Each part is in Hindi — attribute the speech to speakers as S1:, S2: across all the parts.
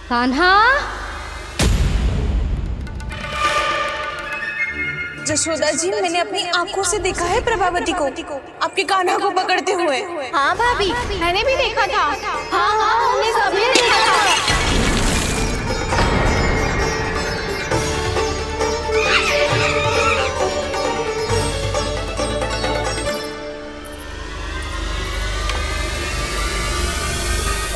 S1: कान्हा।
S2: जशोदा जी, मैंने अपनी आंखों से देखा है प्रभावती को आपके कान्हा को पकड़ते हुए।
S1: हाँ भाभी, मैंने भी देखा था। हाँ हाँ, हमने सबने देखा था।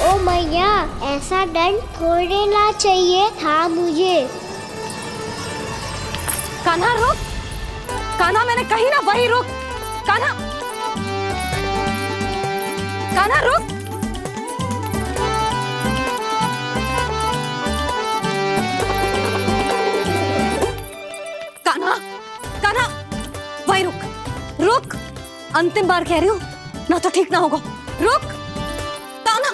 S3: ओ मैया, ऐसा दंड थोड़े ना चाहिए था मुझे।
S1: कान्हा रुक, कान्हा मैंने कही ना वही रुक। कान्हा, कान्हा रुक। कान्हा, कान्हा वही रुक, रुक। अंतिम बार कह रही हूँ, ना तो ठीक ना होगा। रुक कान्हा,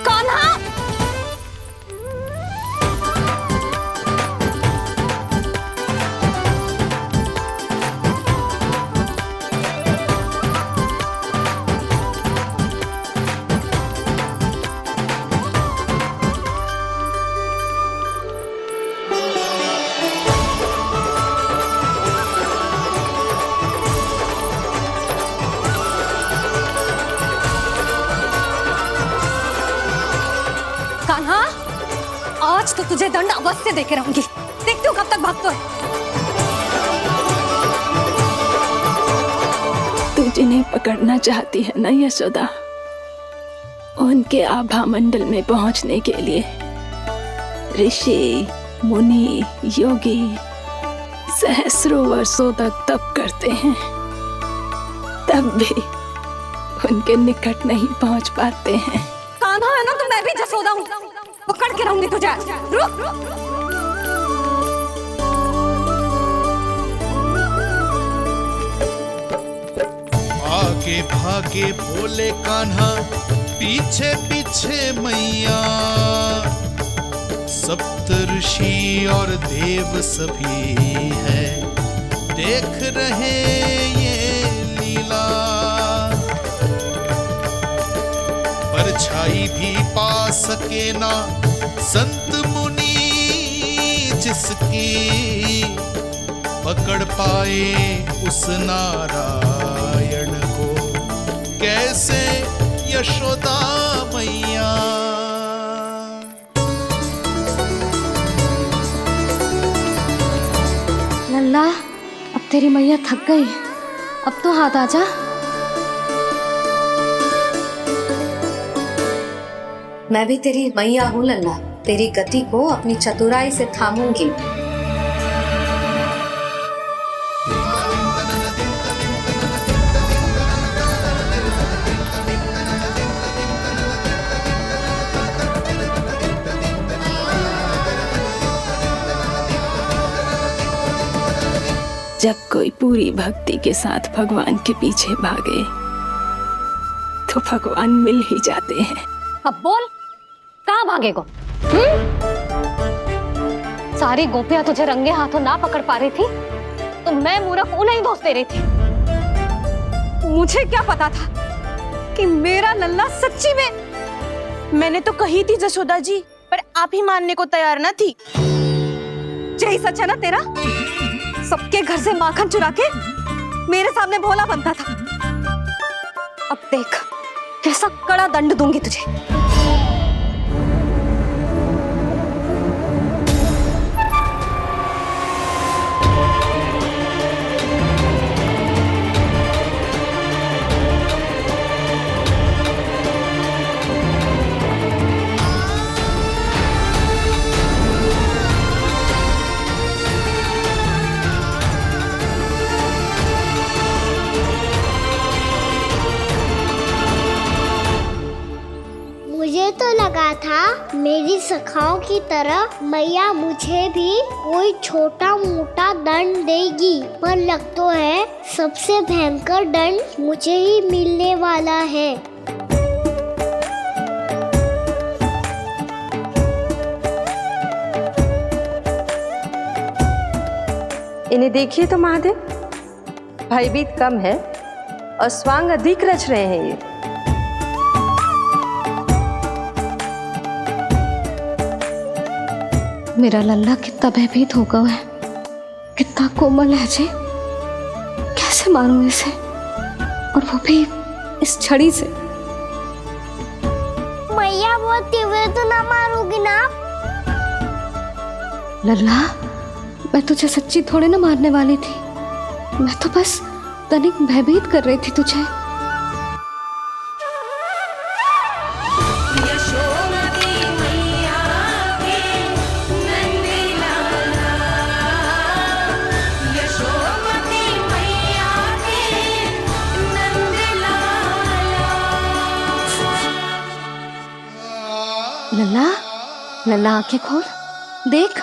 S1: कान्हा। कान्हा, आज तो तुझे दंड अवश्य देके रहूंगी। देखती हूँ कब तक भागता है।
S4: तू जिन्हें पकड़ना चाहती है ना यशोदा, उनके आभा मंडल में पहुंचने के लिए ऋषि, मुनि, योगी सहस्रों वर्षों तक तप करते हैं, तब भी उनके निकट नहीं पहुंच पाते हैं।
S1: कान्हा है ना, तो मैं भी जसोदा हूँ, पकड़ के रहूंगी तुझे। रुक।
S5: आगे भागे बोले कान्हा, पीछे पीछे मैया। सप्त ऋषि और देव सभी है, देख रहे ये लीला। परछाई भी पा सके ना संत मुनि, जिसकी पकड़ पाए उस नारायण को, कैसे यशोदा मैया।
S1: लल्ला, अब तेरी मैया थक गई, अब तो हाथ आजा।
S6: मैं भी तेरी मैया हूँ लल्ला, तेरी गति को अपनी चतुराई से थामूंगी।
S4: जब कोई पूरी भक्ति के साथ भगवान के पीछे भागे तो भगवान मिल ही जाते हैं।
S1: अब बोल, कहाँ भागेगा? सारी गोपियां तुझे रंगे हाथों ना पकड़ पा रही थी, तो मैं मूर्ख उन्हें ही दोष दे रही थी। मुझे क्या पता था कि मेरा लल्ला सच्ची में।
S2: मैंने तो कही थी जशोदा जी, पर आप ही मानने को तैयार ना थी।
S1: यही सच है ना तेरा? सबके घर से माखन चुरा के मेरे सामने भोला बनता था। अब देख कैसा कड़ा दंड दूंगी तुझे।
S3: मुझे तो लगा था मेरी सखाओं की तरह मैया मुझे भी कोई छोटा मोटा दंड देगी, पर लग तो है सबसे भयंकर दंड मुझे ही मिलने वाला है।
S7: इन्हें देखिए तो महादेव, भयभीत कम है और स्वांग अधिक रच रहे हैं ये।
S1: मेरा लल्ला कितना भयभीत होगा है, कितना कोमल है जी। कैसे मारूं इसे, और वो भी इस छड़ी से।
S3: मैया बहुत तीव्र तो ना मारोगी ना?
S1: लल्ला, मैं तुझे सच्ची थोड़े ना मारने वाली थी। मैं तो बस तनिक भयभीत कर रही थी तुझे। लल्ला, लल्ला आंखें खोल, देख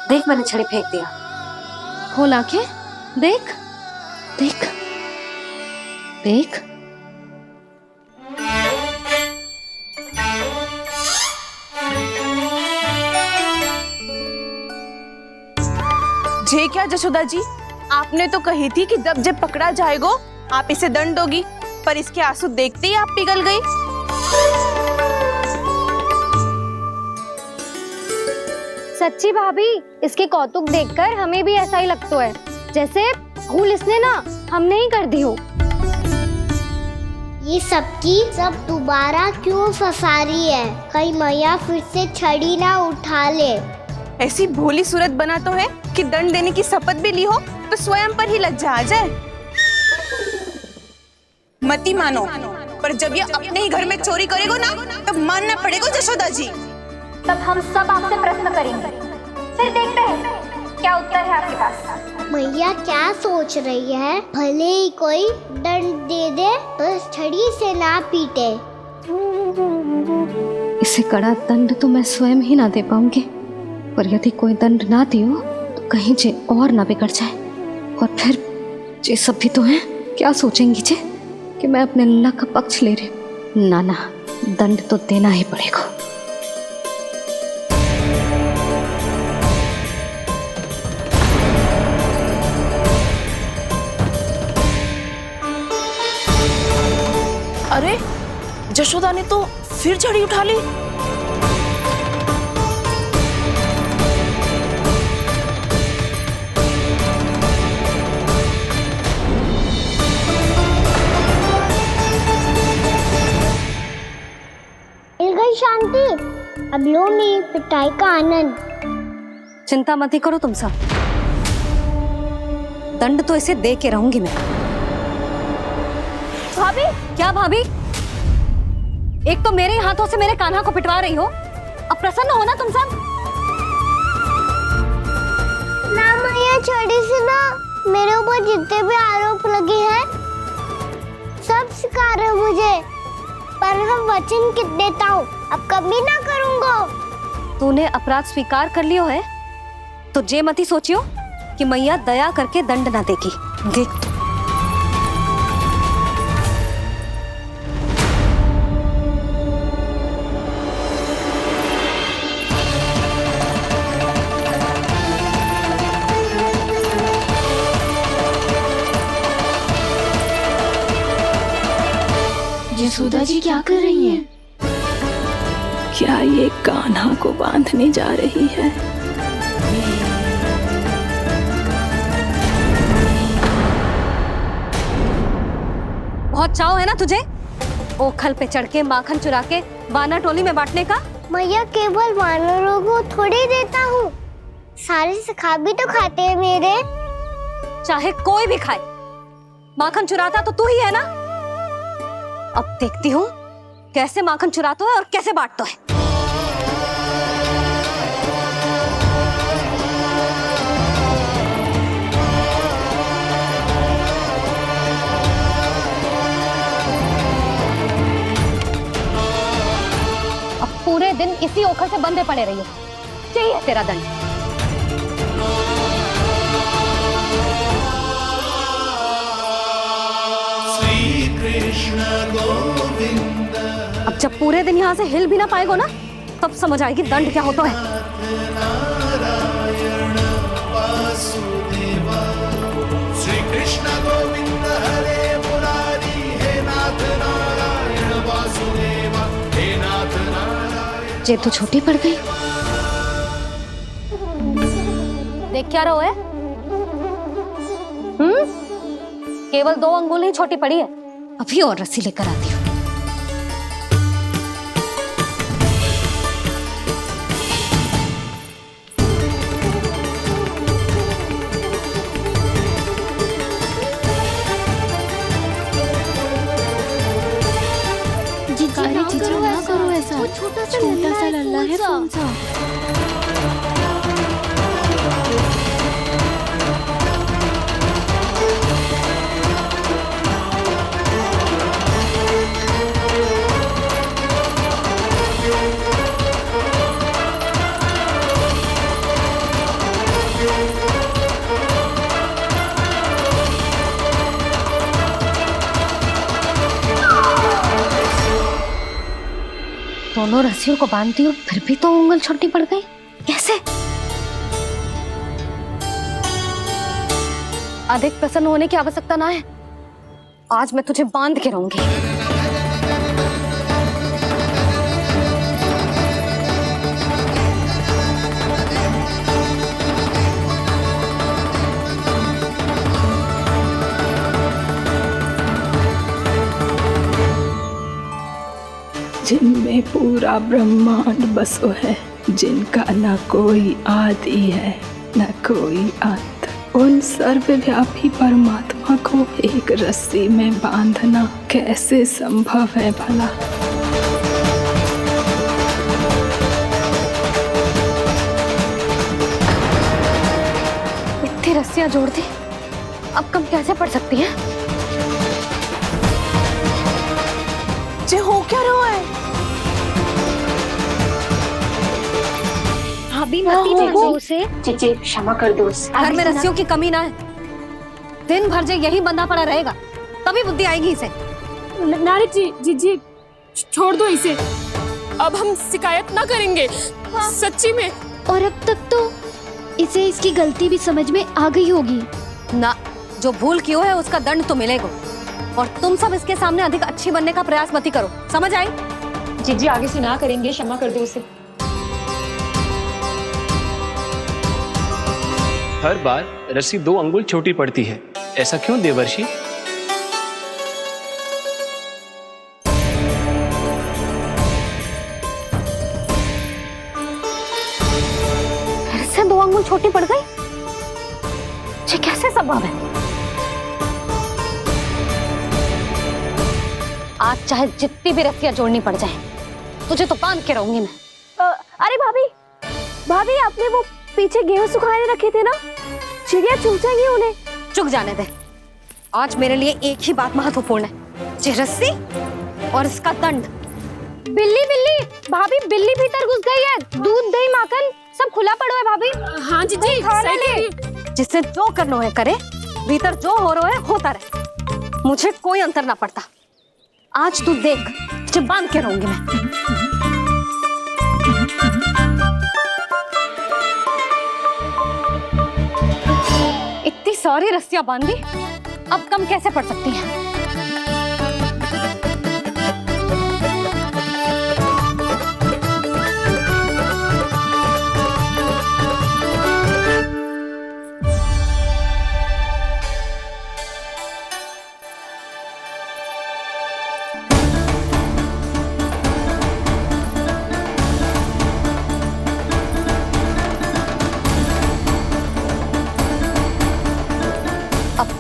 S6: देख, मैंने छड़ी फेंक दिया।
S1: खोल आंखें, देख देख देख।
S2: जे क्या जशोदा जी, आपने तो कही थी कि जब पकड़ा जाएगा आप इसे दंड दोगी, पर इसके आंसू देखते ही आप पिघल गई।
S1: सच्ची भाभी, इसके कौतुक देखकर हमें भी ऐसा ही लगता है, जैसे भूल इसने ना हमने ही कर दी हो।
S3: ये सबकी सब दोबारा क्यों फंसा रही है? कहीं मैया फिर से छड़ी ना उठा ले।
S2: ऐसी भोली सूरत बना तो है कि दंड देने की शपथ भी ली हो तो स्वयं पर ही लज्जा आ जाए। मती मानो, पर जब ये अपने ही घर में चोरी करेगा ना, तब मानना पड़ेगा जशोदा जी।
S1: तब हम सब आपसे प्रश्न करेंगे, फिर देखते हैं क्या उत्तर है आपके पास।
S3: मैया क्या सोच रही है? भले ही कोई दंड दे दे, बस छड़ी से ना पीटे।
S1: इसे कड़ा दंड तो मैं स्वयं ही ना दे पाऊंगी, पर यदि कोई दंड ना दियो तो कहीं जे और ना बिगड़ जाए, और फिर जे सब भी तो हैं, क्या सोचेंगी जे कि मैं अपने लल्ला का पक्ष ले रही। ना ना, दंड तो देना ही पड़ेगा।
S2: अरे, जशोदा ने तो फिर छड़ी उठा ली।
S3: मिल गई शांति, अब लो मेरी पिटाई का आनंद।
S6: चिंता मत ही करो तुम सब, दंड तो इसे दे के रहूंगी मैं।
S1: भाभी,
S6: क्या भाभी? एक तो मेरे हाथों से मेरे कान्हा को पिटवा रही हो, अब प्रसन्न हो ना तुम सब।
S3: ना मैया, छड़ी से ना मेरे ऊपर जितने भी आरोप लगे हैं सब स्वीकार है मुझे, पर हम वचन कित देता हूँ, अब कभी ना करूँगा।
S6: तूने अपराध स्वीकार कर लियो है तो जे मती सोचियो कि मैया दया करके दंड ना देगी। देख,
S4: यशोदा जी क्या कर रही हैं? क्या ये कान्हा को बांधने जा रही है?
S6: बहुत चाव है ना तुझे ओखल पे चढ़ के माखन चुरा के वानर टोली में बांटने का।
S3: मैया, केवल वानरों को थोड़ी देता हूँ, सारे सखा भी तो खाते हैं मेरे।
S6: चाहे कोई भी खाए, माखन चुराता तो तू ही है ना। अब देखती हूँ कैसे माखन चुराता है और कैसे बांटता है। अब पूरे दिन इसी ओखल से बंधे पड़े रहिए, चाहिए तेरा दंड। अब जब पूरे दिन यहाँ से हिल भी ना पाएगो ना, तब समझ आएगी दंड क्या होता है।
S5: श्री कृष्ण गोविंद हरे मुरारी, हे नाथ नारायण वासुदेवा, हे नाथ नारायण।
S1: जे तो छोटी पड़ गई, देख क्या रहो है? केवल 2 अंगुल ही छोटी पड़ी है। अभी और रस्सी लेकर आती हूँ।
S3: जीजी ना करो ऐसा। वो छोटा सा लल्ला है कौन सा?
S1: दोनों रस्सियों को बांधती हूँ, फिर भी तो उंगल छोटी पड़ गई। कैसे? अधिक प्रसन्न होने की आवश्यकता ना है। आज मैं तुझे बांध के रहूंगी।
S4: जिनमें पूरा ब्रह्मांड बसो है, जिनका न कोई आदि है न कोई अंत, उन सर्वव्यापी परमात्मा को एक रस्सी में बांधना कैसे संभव है भला?
S1: इतनी रस्सियां जोड़ दी, अब कम कैसे पड़ सकती हैं?
S2: जे हो क्या रहा है?
S1: भाभी मती देखो उसे।
S7: जीजी क्षमा कर दो उसे।
S1: घर में रस्सियों की कमी ना है। दिन भर जे यही बंधा पड़ा रहेगा, तभी बुद्धि आएगी इसे।
S8: नारी जी छोड़ दो इसे। अब हम शिकायत ना करेंगे। सच्ची में।
S3: और अब तक तो इसे इसकी गलती भी समझ में आ गई होगी
S1: ना। जो भूल की हो है उसका दंड तो मिलेगा। और तुम सब इसके सामने अधिक अच्छी बनने का प्रयास मत करो, समझ आई?
S7: जीजी आगे से ना करेंगे, क्षमा कर दो उसे।
S9: हर बार रस्सी 2 अंगुल छोटी पड़ती है, ऐसा क्यों देवर्षि?
S1: फिर से 2 अंगुल छोटी पड़ गई? ये कैसे संभव है? आज चाहे जितनी भी रस्सियां जोड़नी पड़ जाए, तुझे तो बांध के रहूंगी मैं।
S2: अरे भाभी आपने वो पीछे गेहूं सुखाने रखे थे ना, चिड़िया चुग जाएंगी उन्हें।
S1: चुक जाने दे। आज मेरे लिए एक ही बात महत्वपूर्ण है, ये रस्सी और इसका दंड।
S2: बिल्ली भाभी, बिल्ली भीतर घुस गई है। दूध दही माखन सब खुला पड़ा है भाभी।
S8: हाँ जीजी सही कह रही है।
S1: जिससे जो करना है करे, भीतर जो हो रहा है होता रहे, मुझे कोई अंतर ना पड़ता। आज तू देख, तुझे बांध के रहूंगी मैं। इतनी सारी रस्सियां बांधी, अब कम कैसे पड़ सकती हैं?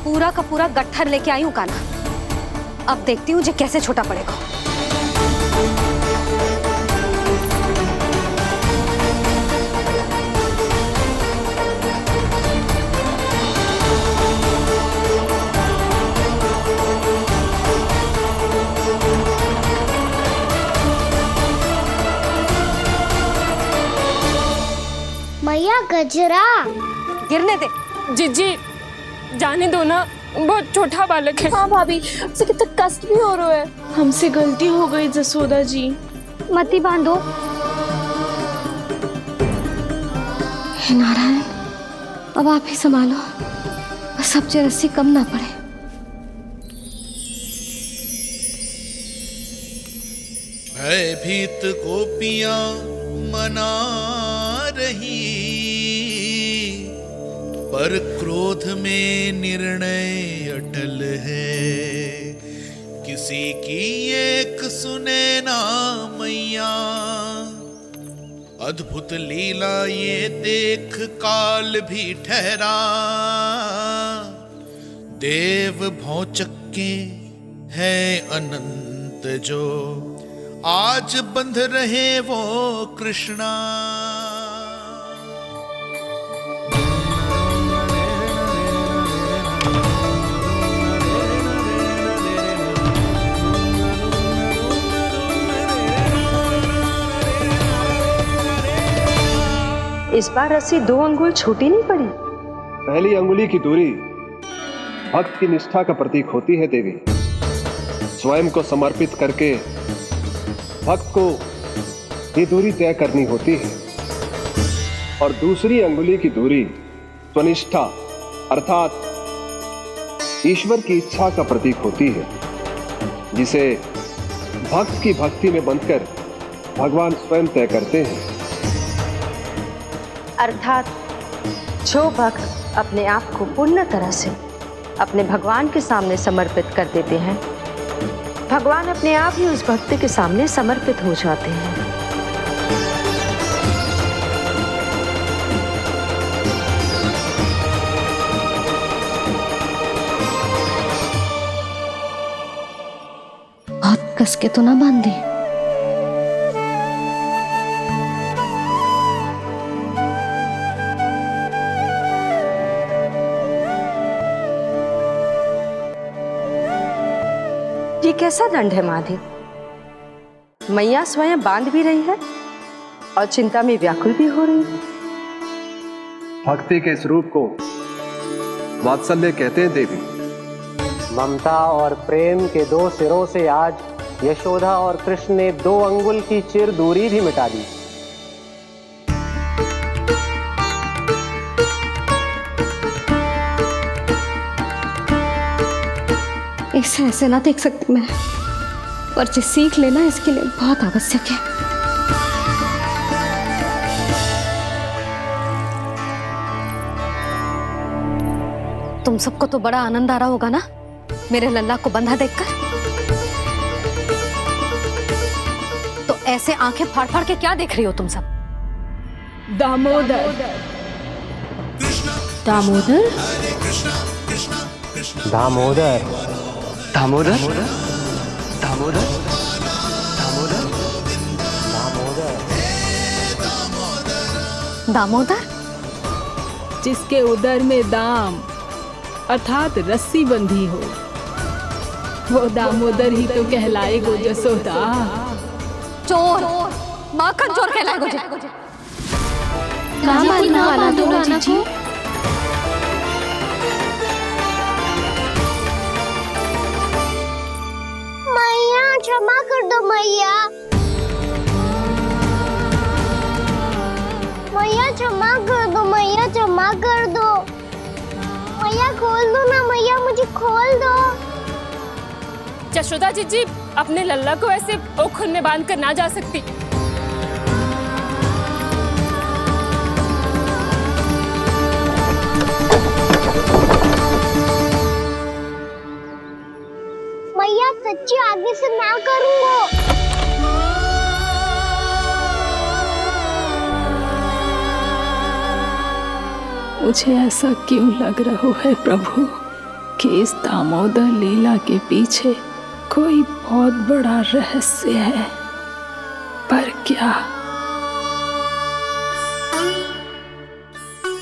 S1: पूरा का पूरा गट्ठर लेके आई हूँ कान्हा। अब देखती हूँ जे कैसे छोटा पड़ेगा।
S3: मैया गजरा
S1: गिरने दे।
S8: जीजी जाने दो ना, बहुत छोटा बालक है।
S2: हाँ भाभी, उसे कितना कष्ट भी हो रहा है। हमसे गलती हो गई जसोदा जी।
S1: मती बांधो। हे नारायण, अब आप ही संभालो, बस अब जे रस्सी कम ना पड़े।
S5: भयभीत गोपियां मना रही, पर क्रोध में निर्णय अटल है, किसी की एक सुने ना मैया। अद्भुत लीला ये देख काल भी ठहरा, देव भौचक्के है अनंत जो, आज बंध रहे वो कृष्णा।
S10: इस बार रस्सी 2 अंगुल छोटी नहीं पड़ी।
S11: पहली अंगुली की दूरी भक्त की निष्ठा का प्रतीक होती है देवी। स्वयं को समर्पित करके भक्त को ये दूरी तय करनी होती है। और दूसरी अंगुली की दूरी स्वनिष्ठा अर्थात ईश्वर की इच्छा का प्रतीक होती है, जिसे भक्त की भक्ति में बंधकर भगवान स्वयं तय करते हैं।
S10: अर्थात जो भक्त अपने आप को पूर्ण तरह से अपने भगवान के सामने समर्पित कर देते हैं, भगवान अपने आप ही उस भक्त के सामने समर्पित हो जाते हैं।
S1: बहुत कस के तो ना बांधी।
S10: ये कैसा दंड है माधे? मैया स्वयं बांध भी रही है और चिंता में व्याकुल भी हो रही है।
S11: भक्ति के स्वरूप को वात्सल्य कहते हैं देवी।
S12: ममता और प्रेम के 2 सिरों से आज यशोदा और कृष्ण ने 2 अंगुल की चिर दूरी भी मिटा दी।
S1: इसे ऐसे ना देख सकती मैं, पर जो सीख लेना इसके लिए बहुत आवश्यक है। तुम सबको तो बड़ा आनंद आ रहा होगा ना मेरे लल्ला को बंधा देखकर। तो ऐसे आंखें फाड़ फाड़ के क्या देख रही हो तुम सब?
S4: दामोदर
S1: दामोदर
S12: दामोदर
S9: दामोदर दामोदर दामोदर
S1: दामोदर
S4: जिसके उदर में दाम अर्थात रस्सी बंधी हो, वो दामोदर ही तो कहलाएगो जसोदा।
S1: चोर माखन चोर कहलाएगो जे।
S3: कहाँ मारना वाला दो जीजी? मैया क्षमा कर दो मैया। मैया क्षमा कर दो, मैया क्षमा कर दो। मैया खोल दो ना मैया, मुझे खोल दो।
S8: यशोदा जीजी अपने लल्ला को ऐसे ओखल में बांध कर ना जा सकती।
S3: मैया सच्ची आगे से ना करूंगा।
S4: मुझे ऐसा क्यों लग रहा है प्रभु कि इस दामोदर लीला के पीछे कोई बहुत बड़ा रहस्य है, पर क्या?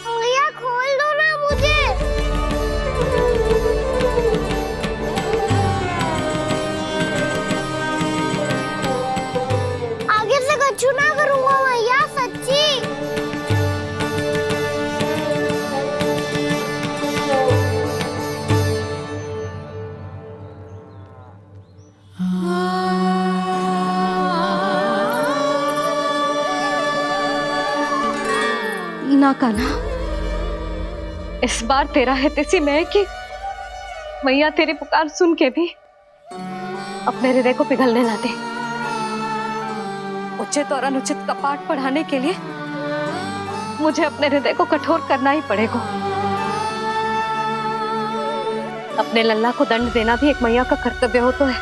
S3: मैया खोल दो ना मुझे। आगे से कछु ना करूंगा मैया, सच्ची।
S1: ना कान्हा, इस बार तेरा है तेसी मैं कि मैया तेरी पुकार सुन के भी अपने हृदय को पिघलने ना दे। उचित और अनुचित का पाठ पढ़ाने के लिए मुझे अपने हृदय को कठोर करना ही पड़ेगा।
S6: अपने लल्ला को दंड देना भी एक मैया का कर्तव्य हो तो है,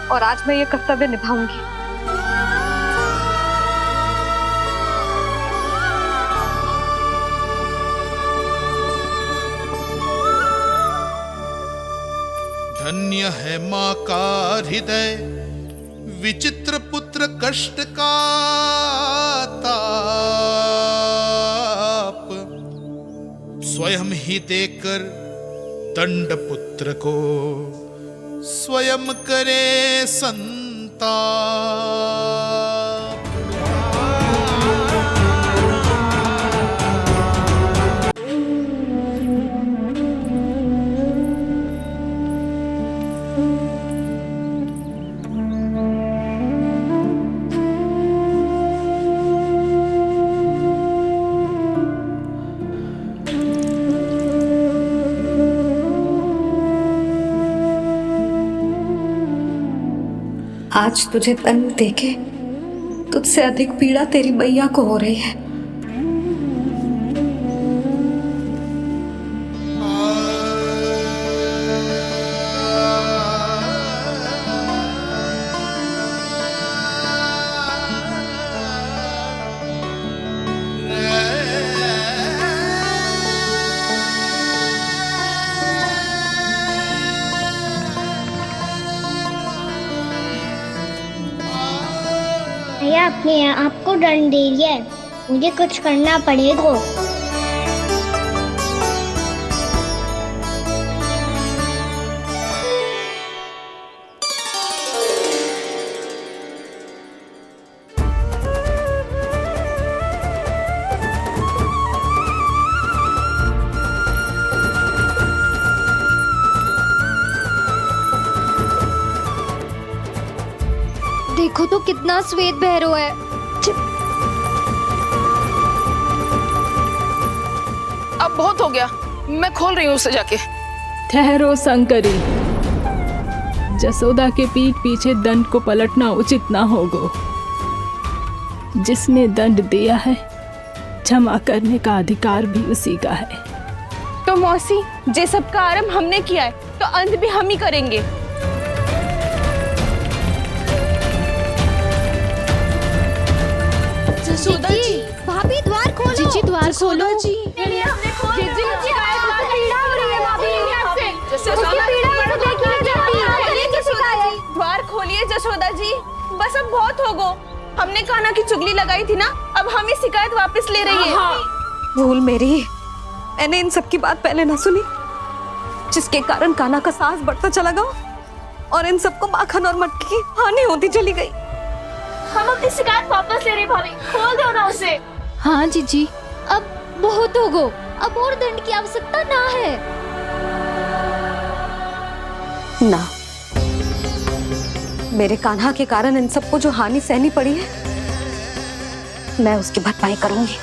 S6: और आज मैं ये कर्तव्य निभाऊंगी।
S5: धन्य है माँ का हृदय, विचित्र पुत्र कष्ट का ताप, स्वयं ही देकर दंड पुत्र को स्वयं करे संताप।
S6: आज तुझे दंड देके तुझसे अधिक पीड़ा तेरी मैया को हो रही है।
S3: मैया अपने आप को दंड दे रही है, मुझे कुछ करना पड़ेगा।
S1: देखो तो कितना श्वेत भैरो है।
S2: अब बहुत हो गया, मैं खोल रही हूँ उसे जाके।
S4: ठहरो शंकरी, जसोदा के पीठ पीछे दंड को पलटना उचित ना होगा। जिसने दंड दिया है, क्षमा करने का अधिकार भी उसी का है।
S2: तो मौसी, जे सब का आरंभ हमने किया है, तो अंत भी हम ही करेंगे।
S3: जसोदा जी, भाभी द्वार खोलो।
S1: जीजी द्वार खोलो।
S3: जी
S2: द्वार खोलिए जसोदा जी, बस अब बहुत हो गो। हमने कान्हा की चुगली लगाई थी ना, अब हम ये शिकायत वापस ले रही है।
S6: भूल मेरी, मैंने इन सब की बात पहले ना सुनी, जिसके कारण कान्हा का साहस बढ़ता चला गया और इन सबको माखन और मटकी की हानि होती चली गई।
S7: हम अपनी शिकायत वापस ले रहे भाभी, खोल दो ना उसे।
S1: हाँ जीजी, अब बहुत हो गो, अब और दंड की आवश्यकता ना है।
S6: ना, मेरे कान्हा के कारण इन सबको जो हानि सहनी पड़ी है, मैं उसकी भरपाई करूंगी।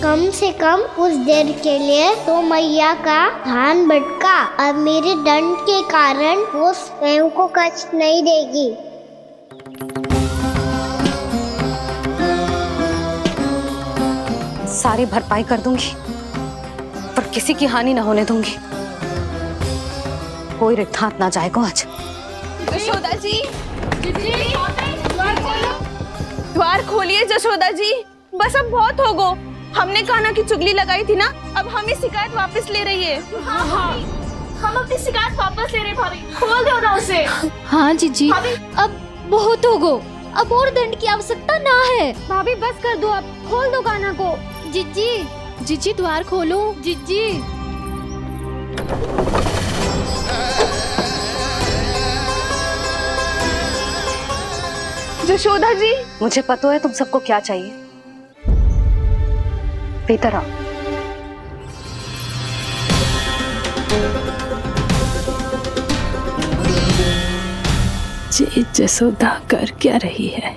S3: कम से कम कुछ देर के लिए तो मैया का ध्यान भटका, अब मेरे दंड के कारण वो स्वयं को कष्ट नहीं देगी।
S6: सारी भरपाई कर दूंगी, पर किसी की हानि न होने दूंगी। कोई रिक्त हाथ ना जाएगा आज।
S2: जसोदा जी, द्वार खोलिए जसोदा जी, बस अब बहुत हो गो। हमने कान्हा की चुगली लगाई थी ना, अब हम ये शिकायत वापस ले रही है।
S7: हम अपनी शिकायत वापस ले रहे भाभी, खोल दो ना उसे।
S1: हाँ जीजी, अब बहुत हो गो, अब और दंड की आवश्यकता ना है। भाभी बस कर दो, अब खोल दो कान्हा को। जीजी, जीजी द्वार खोलो। जीजी,
S2: जसोदा जी,
S6: मुझे पता है तुम सबको क्या चाहिए। भीतर आओ।
S4: जे जसोदा कर क्या रही है?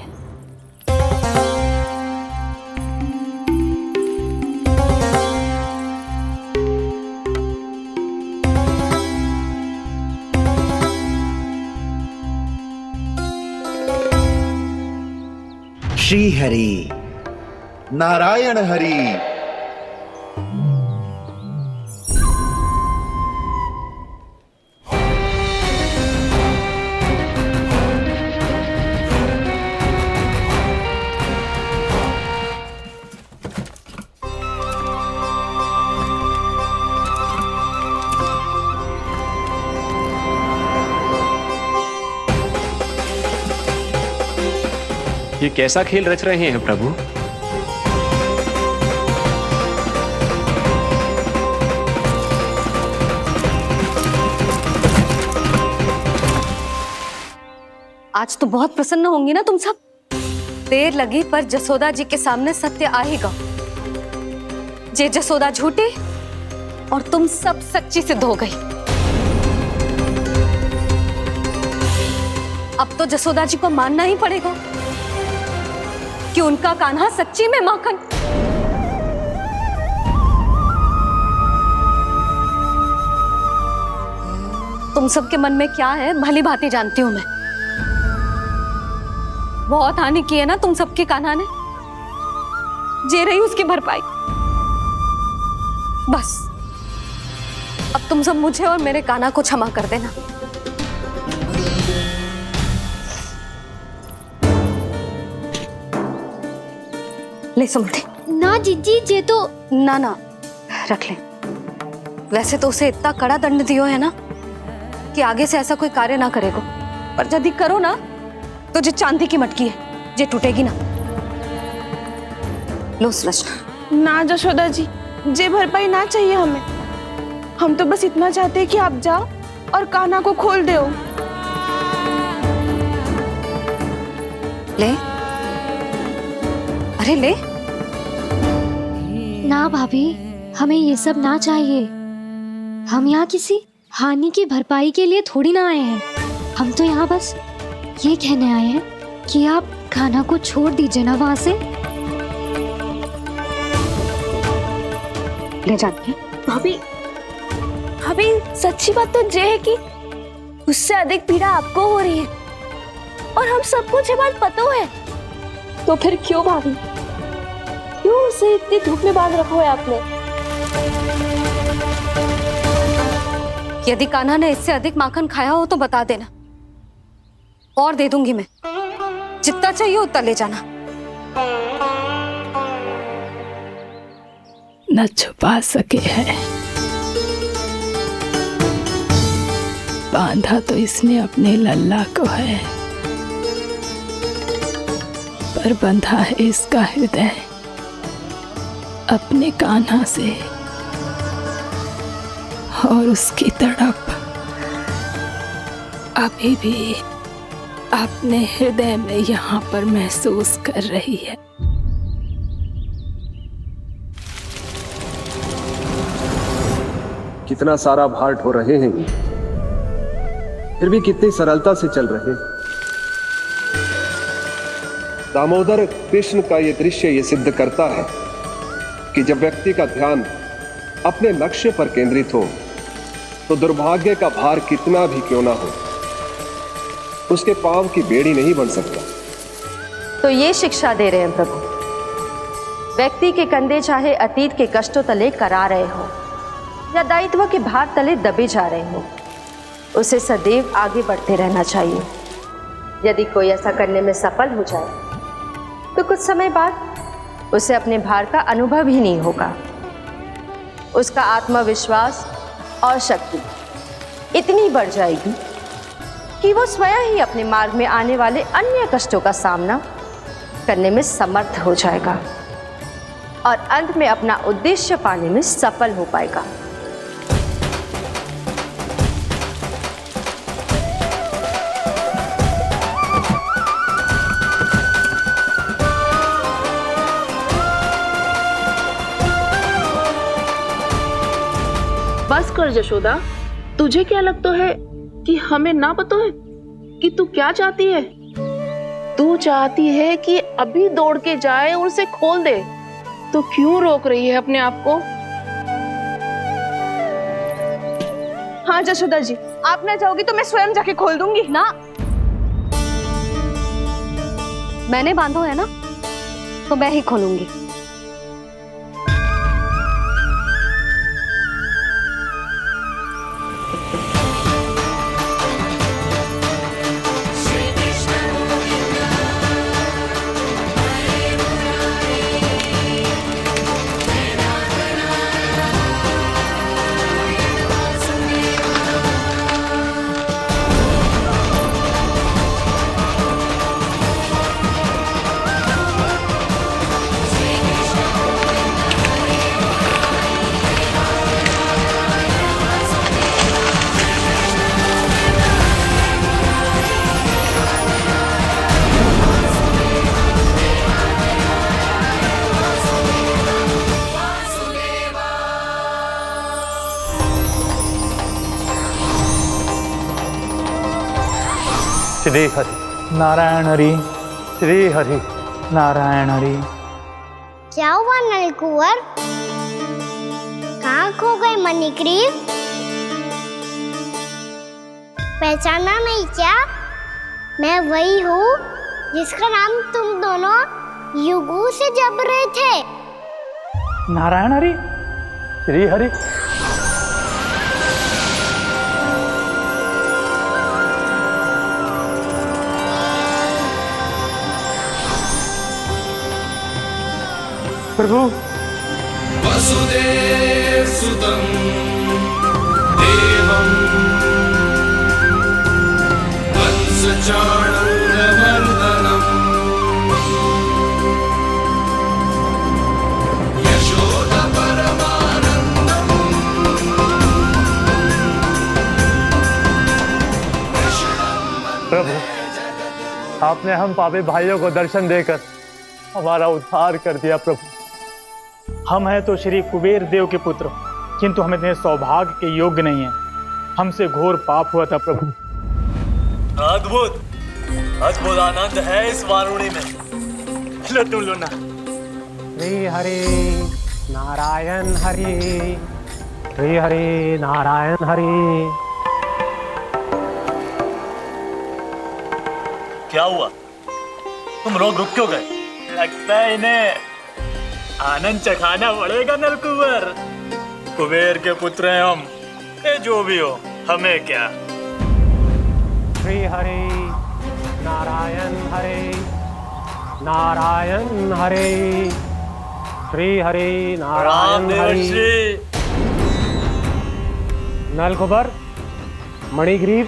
S13: श्री हरि, नारायण हरि,
S9: ये कैसा खेल रच रहे हैं प्रभु?
S6: आज तो बहुत प्रसन्न होंगी ना तुम सब। देर लगी पर जसोदा जी के सामने सत्य आएगा। जे जसोदा झूठी और तुम सब सच्ची सिद्ध हो गई। अब तो जसोदा जी को मानना ही पड़ेगा कि उनका कान्हा सच्ची में माखन। तुम सबके मन में क्या है भली भांति जानती हूं मैं। बहुत हानि की है ना तुम सबके कान्हा ने। जे रही उसकी भरपाई। बस अब तुम सब मुझे और मेरे कान्हा को क्षमा कर देना। ले सुमति।
S3: ना जीजी, जे तो
S6: ना ना रख ले। वैसे तो उसे इतना कड़ा दंड दियो है ना कि आगे से ऐसा कोई कार्य ना करेगा। पर यदि करो ना तो जो चांदी की मटकी है जे टूटेगी ना। लो सृष्टि।
S2: ना जशोदा जी, जे भरपाई ना चाहिए हमें। हम तो बस इतना चाहते हैं कि आप जाओ और कान्हा को खोल दो।
S6: ले, अरे ले।
S3: ना भाभी, हमें ये सब ना चाहिए। हम यहाँ किसी हानि की भरपाई के लिए थोड़ी ना आए हैं। हम तो यहाँ बस ये कहने आए हैं कि आप कान्हा को छोड़ दीजिए ना वहां से।
S6: ले जाती है।
S7: भाभी, भाभी सच्ची बात तो ये है कि उससे अधिक पीड़ा आपको हो रही है और हम सबको ये बात पता है। तो फिर क्यों भाभी, क्यों उसे इतनी धूप में बांध रखा है आपने?
S6: यदि कान्हा ने इससे अधिक माखन खाया हो तो बता देना और दे दूंगी मैं। जितना चाहिए उतना ले जाना।
S4: न छुपा सके हैं। बांधा तो इसने अपने लल्ला को है, पर बंधा है इसका हृदय अपने कान्हा से। और उसकी तड़प अभी भी अपने हृदय में यहाँ पर महसूस कर रही है।
S11: कितना सारा भार ढो रहे हैं, फिर भी कितनी सरलता से चल रहे हैं। दामोदर कृष्ण का यह दृश्य ये सिद्ध करता है कि जब व्यक्ति का ध्यान अपने लक्ष्य पर केंद्रित हो तो दुर्भाग्य का भार कितना भी क्यों ना हो, उसके पांव की बेड़ी नहीं बन सकता।
S10: तो ये शिक्षा दे रहे हैं प्रभु। व्यक्ति के कंधे चाहे अतीत के कष्टों तले करा रहे हो या दायित्व के भार तले दबे जा रहे हो, उसे सदैव आगे बढ़ते रहना चाहिए। यदि कोई ऐसा करने में सफल हो जाए तो कुछ समय बाद उसे अपने भार का अनुभव ही नहीं होगा। उसका आत्मविश्वास और शक्ति इतनी बढ़ जाएगी कि वो स्वयं ही अपने मार्ग में आने वाले अन्य कष्टों का सामना करने में समर्थ हो जाएगा और अंत में अपना उद्देश्य पाने में सफल हो पाएगा।
S2: बस कर जशोदा, तुझे क्या लगता है कि हमें ना पता है कि तू क्या चाहती है? तू चाहती है कि अभी दौड़ के जाए और उसे खोल दे, तो क्यों रोक रही है अपने आप को? हाँ जशोदा जी, आप ना चाहोगी तो मैं स्वयं जाके खोल दूंगी।
S6: ना, मैंने बांधो है ना तो मैं ही खोलूंगी।
S13: श्री हरि नारायण हरि, श्री हरि नारायण हरि।
S3: क्या हुआ नलकुंवर? कहाँ खो गए मणिग्रीव? पहचाना नहीं क्या? मैं वही हूँ जिसका नाम तुम दोनों युगों से जप रहे थे।
S13: नारायण हरि, श्री हरि। प्रभु
S5: वसुदेव सुतं देवं वंशचाणूरमर्दनम् यशोदा परमानंदम्
S13: प्रभु, आपने हम पापी भाइयों को दर्शन देकर हमारा उद्धार कर दिया। प्रभु, हम हैं तो श्री कुबेर देव के पुत्र, किंतु हम इतने सौभाग्य के योग्य नहीं हैं। हमसे घोर पाप हुआ था प्रभु।
S14: अद्भुत अद्भुत आनंद है इस वारुणी में। लो तुम लो ना।
S12: श्री हरि नारायण हरि, श्री हरि नारायण हरि।
S14: क्या हुआ? तुम रोक रुक क्यों गए? लगता है इन्हें आनंद चखाना पड़ेगा नलकुंवर। कुबेर के पुत्र हैं हम, ये जो भी हो हमें क्या।
S12: श्री हरि नारायण हरि, नारायण हरि, श्री हरि नारायण हरि। नलकुबर, मणिग्रीव,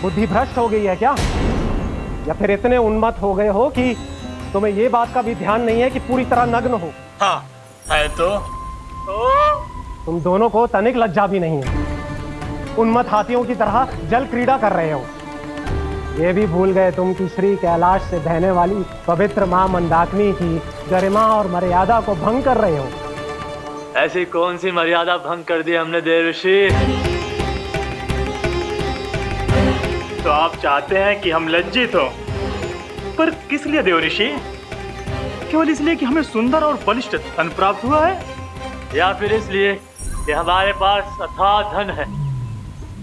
S12: बुद्धि भ्रष्ट हो गई है क्या? या फिर इतने उन्मत्त हो गए हो कि तुम्हें ये बात का भी ध्यान नहीं है कि पूरी तरह नग्न हो?
S14: हाँ है तो।
S12: तुम दोनों को तनिक लज्जा भी नहीं है। उन्मत्त हाथियों की तरह जल क्रीड़ा कर रहे हो। ये भी भूल गए तुम कि श्री कैलाश से बहने वाली पवित्र मां मंदाकिनी की गरिमा और मर्यादा को भंग कर रहे हो।
S14: ऐसी कौन सी मर्यादा भंग कर दी हमने देव ऋषि?
S13: तो आप चाहते हैं कि हम लज्जित हो, पर किस लिए देव ऋषि? केवल इसलिए कि हमें सुंदर और बलिष्ठ धन प्राप्त हुआ है,
S14: या फिर इसलिए कि हमारे पास अथाह धन है,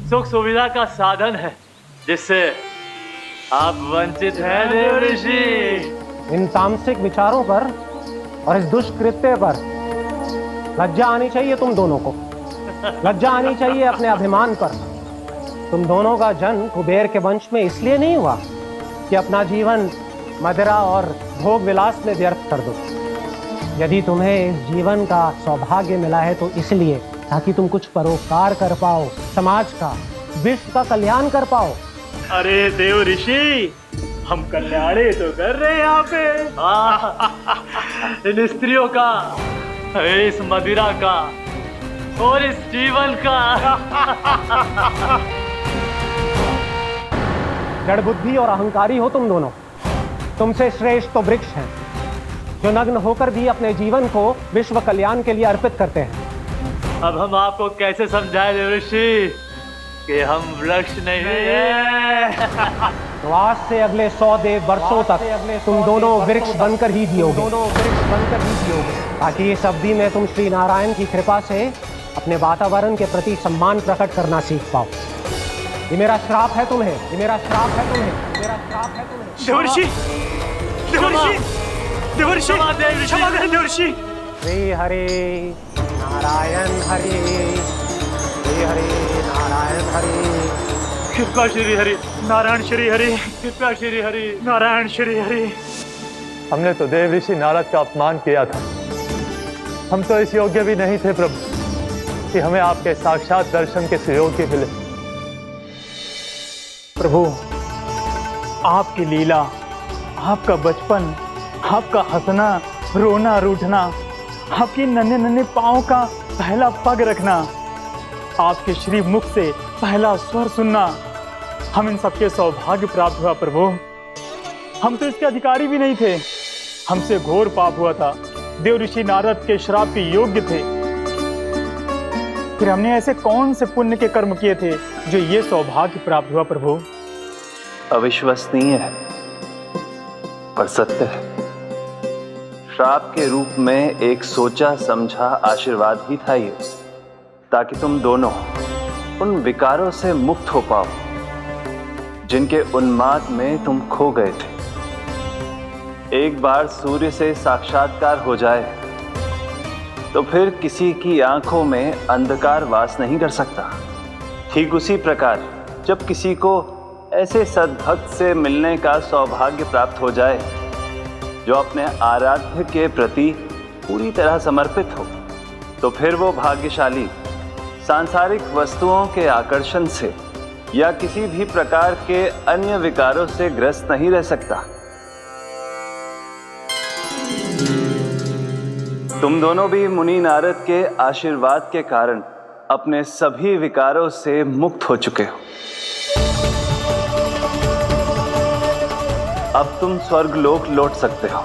S14: सुख सुविधा का साधन है, जिससे आप वंचित हैं देव ऋषि?
S12: इन तामसिक विचारों पर और इस दुष्कृत्य पर लज्जा आनी चाहिए तुम दोनों को। लज्जा आनी चाहिए अपने अभिमान पर। तुम दोनों का जन्म कुबेर के वंश में इसलिए नहीं हुआ कि अपना जीवन मदिरा और भोग विलास में व्यर्थ कर दो। यदि तुम्हें इस जीवन का सौभाग्य मिला है तो इसलिए ताकि तुम कुछ परोपकार कर पाओ, समाज का, विश्व का कल्याण कर पाओ।
S13: अरे देव ऋषि, हम कल्याण तो कर रहे हैं यहाँ पे।
S14: इन स्त्रियों का, इस मदिरा का और इस जीवन का।
S12: जड़ बुद्धि और अहंकारी हो तुम दोनों। तुमसे श्रेष्ठ तो वृक्ष हैं, जो नग्न होकर भी अपने जीवन को विश्व कल्याण के लिए अर्पित करते हैं।
S14: अब हम आपको कैसे समझाएं देव ऋषि कि हम वृक्ष नहीं हैं?
S12: तो आज से अगले 100 वर्षों तक तुम दोनों वृक्ष बनकर ही जियोगे। ताकि इस अवधि में तुम श्री नारायण की कृपा से अपने वातावरण के प्रति सम्मान प्रकट करना सीख पाओ। ये मेरा श्राप है तुम्हें, ये मेरा श्राप है तुम्हें, मेरा श्राप है तुम्हें।
S13: देवर्षि, देवर्षि, देवर्षि, क्षमा करें देवर्षि।
S12: श्री हरि नारायण हरि, श्री हरि नारायण हरि।
S13: कृपा श्री हरि नारायण, श्री हरि कृपा श्री हरि नारायण, श्री हरि। हमने तो देव ऋषि नारद का अपमान किया था। हम तो इस योग्य भी नहीं थे प्रभु कि हमें आपके साक्षात दर्शन के सुयोग्य मिले। प्रभु, आपकी लीला, आपका बचपन, आपका हंसना, रोना, रूठना, आपकी नन्हे नन्हे पाँव का पहला पग रखना, आपके श्री मुख से पहला स्वर सुनना, हम इन सबके सौभाग्य प्राप्त हुआ प्रभु। हम तो इसके अधिकारी भी नहीं थे। हमसे घोर पाप हुआ था, देव ऋषि नारद के श्राप के योग्य थे। फिर हमने ऐसे कौन से पुण्य के कर्म किए थे जो ये सौभाग्य प्राप्त हुआ प्रभु?
S15: अविश्वसनीय है पर सत्य है। श्राप के रूप में एक सोचा समझा आशीर्वाद ही था ये, ताकि तुम दोनों उन विकारों से मुक्त हो पाओ जिनके उन्माद में तुम खो गए थे। एक बार सूर्य से साक्षात्कार हो जाए तो फिर किसी की आंखों में अंधकार वास नहीं कर सकता। ठीक उसी प्रकार जब किसी को ऐसे सद्भक्त से मिलने का सौभाग्य प्राप्त हो जाए जो अपने आराध्य के प्रति पूरी तरह समर्पित हो, तो फिर वो भाग्यशाली सांसारिक वस्तुओं के आकर्षण से या किसी भी प्रकार के अन्य विकारों से ग्रस्त नहीं रह सकता। तुम दोनों भी मुनि नारद के आशीर्वाद के कारण अपने सभी विकारों से मुक्त हो चुके हो। अब तुम स्वर्गलोक लौट सकते हो।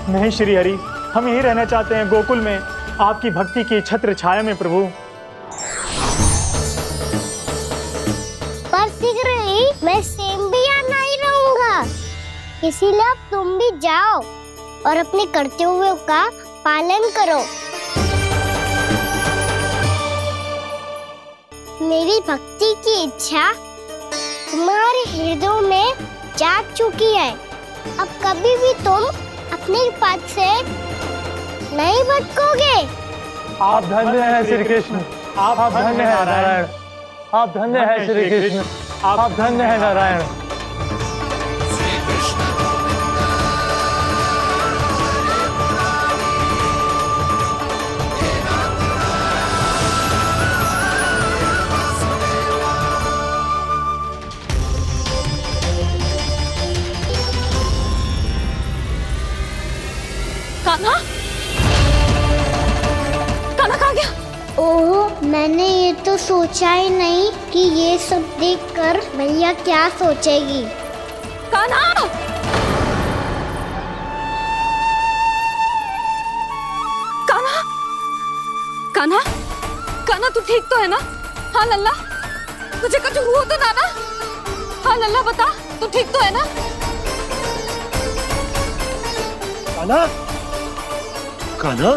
S13: नहीं श्री हरि, हम यहीं रहना चाहते हैं, गोकुल में आपकी भक्ति की छत्र छाया में प्रभु।
S3: पर शीघ्र ही मैं सेम्बिया नहीं रहूंगा, इसीलिए अब तुम भी जाओ और अपने कर्तव्यों का पालन करो। मेरी भक्ति की इच्छा तुम्हारे हृदय में जाग चुकी है। अब कभी भी तुम अपने पद से नहीं भटकोगे।
S13: आप धन्य हैं श्री कृष्ण, आप धन्य हैं नारायण, आप धन्य हैं श्री कृष्ण, आप धन्य हैं नारायण।
S1: कान्हा, कान्हा कहाँ गया?
S3: ओह, मैंने ये तो सोचा ही नहीं कि ये सब देखकर भैया क्या सोचेगी।
S1: कान्हा! कान्हा! कान्हा! कान्हा तू ठीक तो है ना? हाँ लल्ला, तुझे कुछ हुआ तो ना? हाँ लल्ला बता, तू ठीक तो है ना?
S12: कान्हा, कान्हा,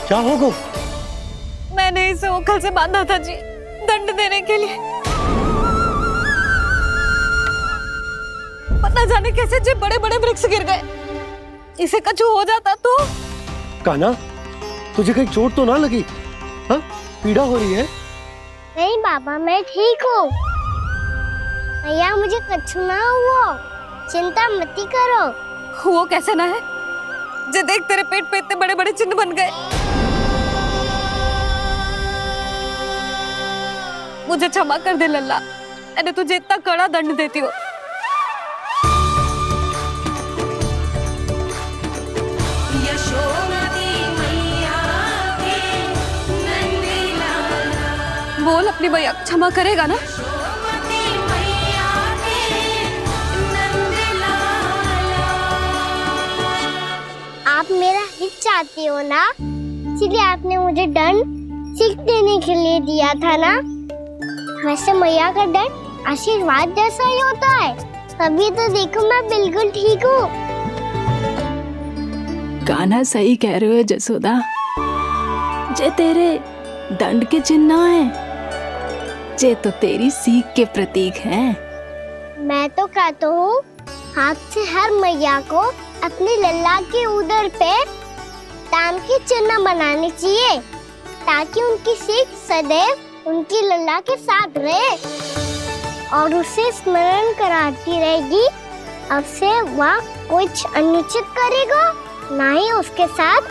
S12: क्या होगा?
S1: मैंने इसे ओखल से बांधा था जी, दंड देने के लिए। पता जाने कैसे जे बड़े बड़े वृक्ष गिर गए। इसे कुछ हो जाता तो?
S12: कान्हा, तुझे कहीं चोट तो ना लगी? हाँ, पीड़ा हो रही है?
S3: नहीं बाबा, मैं ठीक हूँ। भैया मुझे कुछ ना हुआ, चिंता मत करो।
S1: वो कैसे ना है? जे देख तेरे पेट पे इतने बड़े बड़े चिन्ह बन गए। मुझे क्षमा कर दे लल्ला, मैंने तुझे इतना कड़ा दंड देती हूँ। बोल अपनी भैया क्षमा करेगा ना?
S3: आप मेरा हित चाहते हो ना, इसलिए आपने मुझे दंड सीख देने के लिए दिया था ना। वैसे मैया का दंड आशीर्वाद जैसा ही होता है, तभी तो देखो मैं बिल्कुल ठीक हूँ।
S4: कान्हा सही कह रहे हो जसोदा, जे तेरे दंड के चिन्ह है, जे तो तेरी सीख के प्रतीक हैं।
S3: मैं तो कहता हूँ हाथ से हर मैया को अपनी लल्ला के उदर पे ताम के चिन्ह बनाने चाहिए, ताकि उनकी सीख सदैव उनकी लल्ला के साथ रहे और उसे स्मरण कराती रहेगी। अब से वह कुछ अनुचित करेगा, ना ही उसके साथ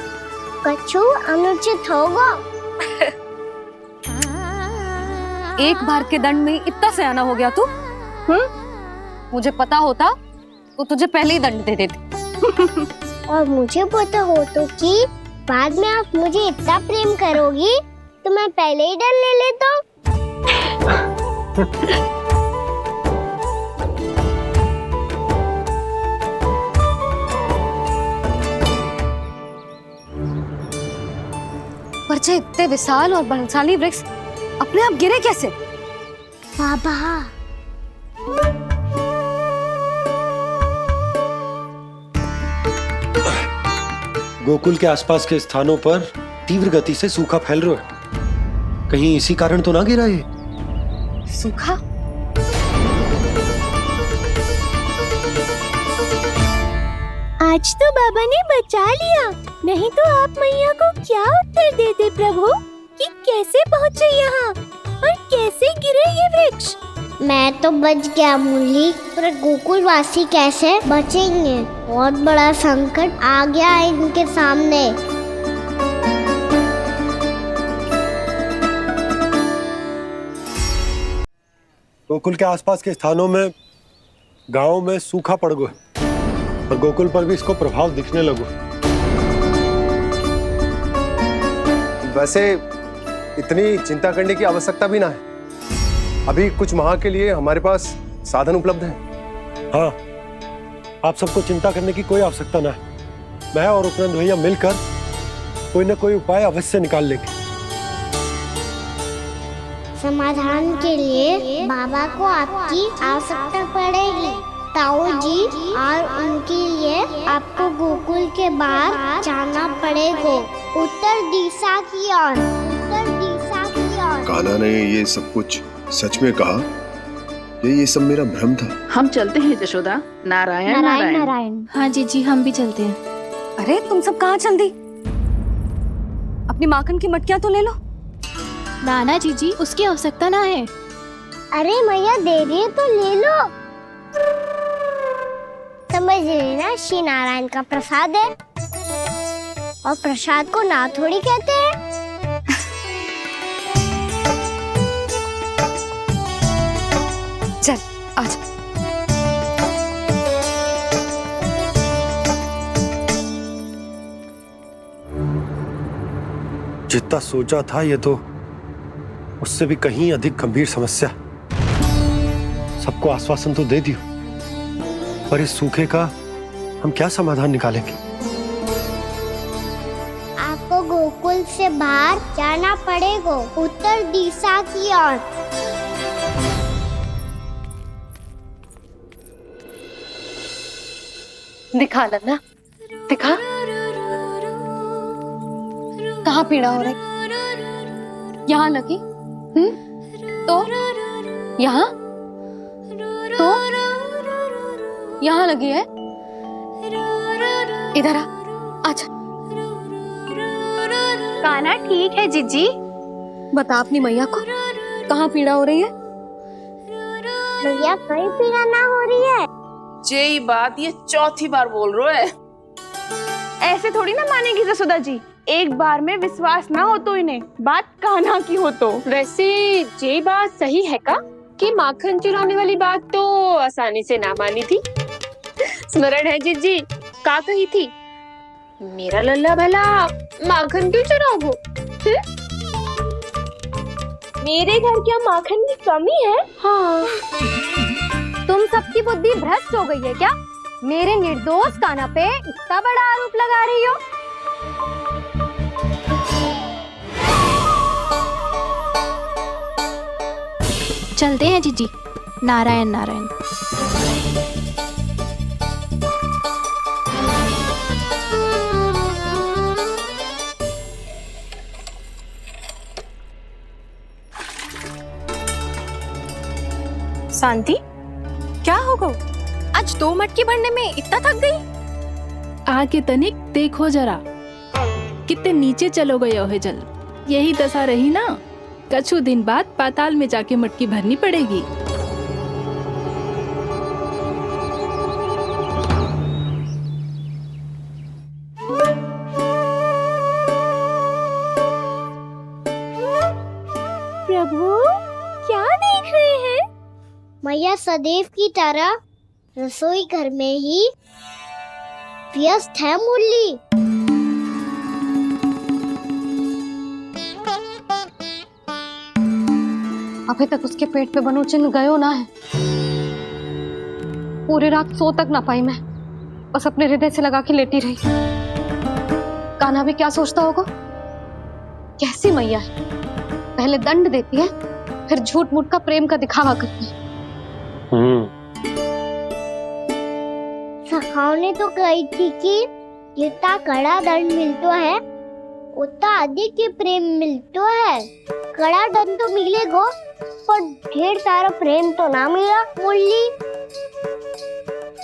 S3: कुछ अनुचित होगा।
S1: एक बार के दंड में इतना सयाना हो गया तू? मुझे पता होता तो तुझे पहले ही दंड दे देती।
S3: और मुझे पता हो तो कि बाद में आप मुझे इतना प्रेम करोगी तो मैं पहले ही दंड ले लेता।
S1: पर जे इतने विशाल और बलशाली वृक्ष अपने आप गिरे कैसे?
S3: बाबा,
S11: गोकुल के आसपास के स्थानों पर तीव्र गति से सूखा फैल रहा है। कहीं इसी कारण तो ना गिरा ये?
S6: सूखा?
S3: आज तो बाबा ने बचा लिया, नहीं तो आप मैया को क्या उत्तर देते प्रभु कि कैसे पहुँचे यहाँ और कैसे गिरे ये वृक्ष। मैं तो बच गया मुरली, पर गोकुल वासी कैसे बचेंगे? बहुत बड़ा संकट आ गया है इनके सामने।
S11: गोकुल के आसपास के स्थानों में, गांवों में सूखा पड़ गया और गोकुल पर भी इसको प्रभाव दिखने लगो।
S16: वैसे इतनी चिंता करने की आवश्यकता भी ना है। अभी कुछ माह के लिए हमारे पास साधन उपलब्ध है।
S11: हाँ, आप सबको चिंता करने की कोई आवश्यकता ना है। मैं और उपनंद भैया मिलकर कोई ना कोई उपाय अवश्य निकाल लेंगे।
S3: समाधान के लिए बाबा को आपकी आवश्यकता पड़ेगी। ताऊ जी और उनके लिए आपको गोकुल के बाहर जाना पड़ेगा, उत्तर दिशा की ओर। उत्तर दिशा की ओर।
S17: कान्हा ने ये सब कुछ सच में कहा? ये सब मेरा भ्रम था?
S2: हम चलते हैं जशोदा। नारायण नारायण
S1: नारायण।
S7: हाँ जीजी, हम भी चलते हैं।
S6: अरे तुम सब कहाँ चल दी? अपनी माखन की मटकियां तो ले लो।
S7: नाना जीजी, उसकी आवश्यकता ना है।
S3: अरे मैया दे रही है तो ले लो। समझ लेना, श्री नारायण का प्रसाद है और प्रसाद को ना थोड़ी कहते हैं।
S6: चल आज।
S11: जितना सोचा था ये तो उससे भी कहीं अधिक गंभीर समस्या। सबको आश्वासन तो दे दियो, पर इस सूखे का हम क्या समाधान निकालेंगे?
S3: आपको गोकुल से बाहर जाना पड़ेगा, उत्तर दिशा की ओर।
S6: दिखा लन्ना, दिखा। कहाँ पीड़ा हो रही? यहाँ लगी? तो यहाँ? तो यहाँ लगी है? इधर आ, आजा।
S7: कान्हा ठीक है जीजी।
S6: बता अपनी मैया को कहाँ पीड़ा हो रही है?
S3: मैया कहीं पीड़ा ना हो रही है।
S2: ये बात ये चौथी बार बोल रहे है।
S7: ऐसे थोड़ी ना मानेगी जसोदा जी। एक बार में विश्वास ना हो तो इन्हें, बात कान्हा की हो तो।
S8: वैसे ये बात सही है का कि माखन चुराने वाली बात तो आसानी से ना मानी थी। स्मरण है जीजी का कही थी, मेरा लल्ला भला माखन क्यों चुराओगे?
S7: मेरे घर क्या माखन की कमी है?
S1: हाँ, तुम सबकी बुद्धि भ्रष्ट हो गई है क्या? मेरे निर्दोष कान्हा पे इतना बड़ा आरोप लगा रही हो?
S7: चलते हैं जीजी। नारायण नारायण।
S6: शांति, क्या हो गो? आज 2 मटकी भरने में इतना थक गई?
S4: आके तनिक देखो जरा, कितने नीचे चलो गए हो जल। यही दशा रही ना, कछु दिन बाद पाताल में जाके मटकी भरनी पड़ेगी।
S3: प्रभु क्या देख रहे हैं? मैया सदैव की तरह रसोई घर में ही व्यस्त है मुरली।
S1: अभी तक उसके पेट पे बनो चिन्ह गयो ना है। पूरी रात सो तक ना पाई मैं, बस अपने हृदय से लगा के लेटी रही। कान्हा भी क्या सोचता होगा? कैसी मैया है, पहले दंड देती है, फिर झूठ मूठ का प्रेम का दिखावा करती है।
S3: सखाओ ने तो कही थी कि जितना कड़ा दंड मिलतो है उतना अधिक ही प्रेम मिलतो है। कड़ा दंड तो मिलेगो पर ढेर सारा प्रेम तो ना मिला। मुरली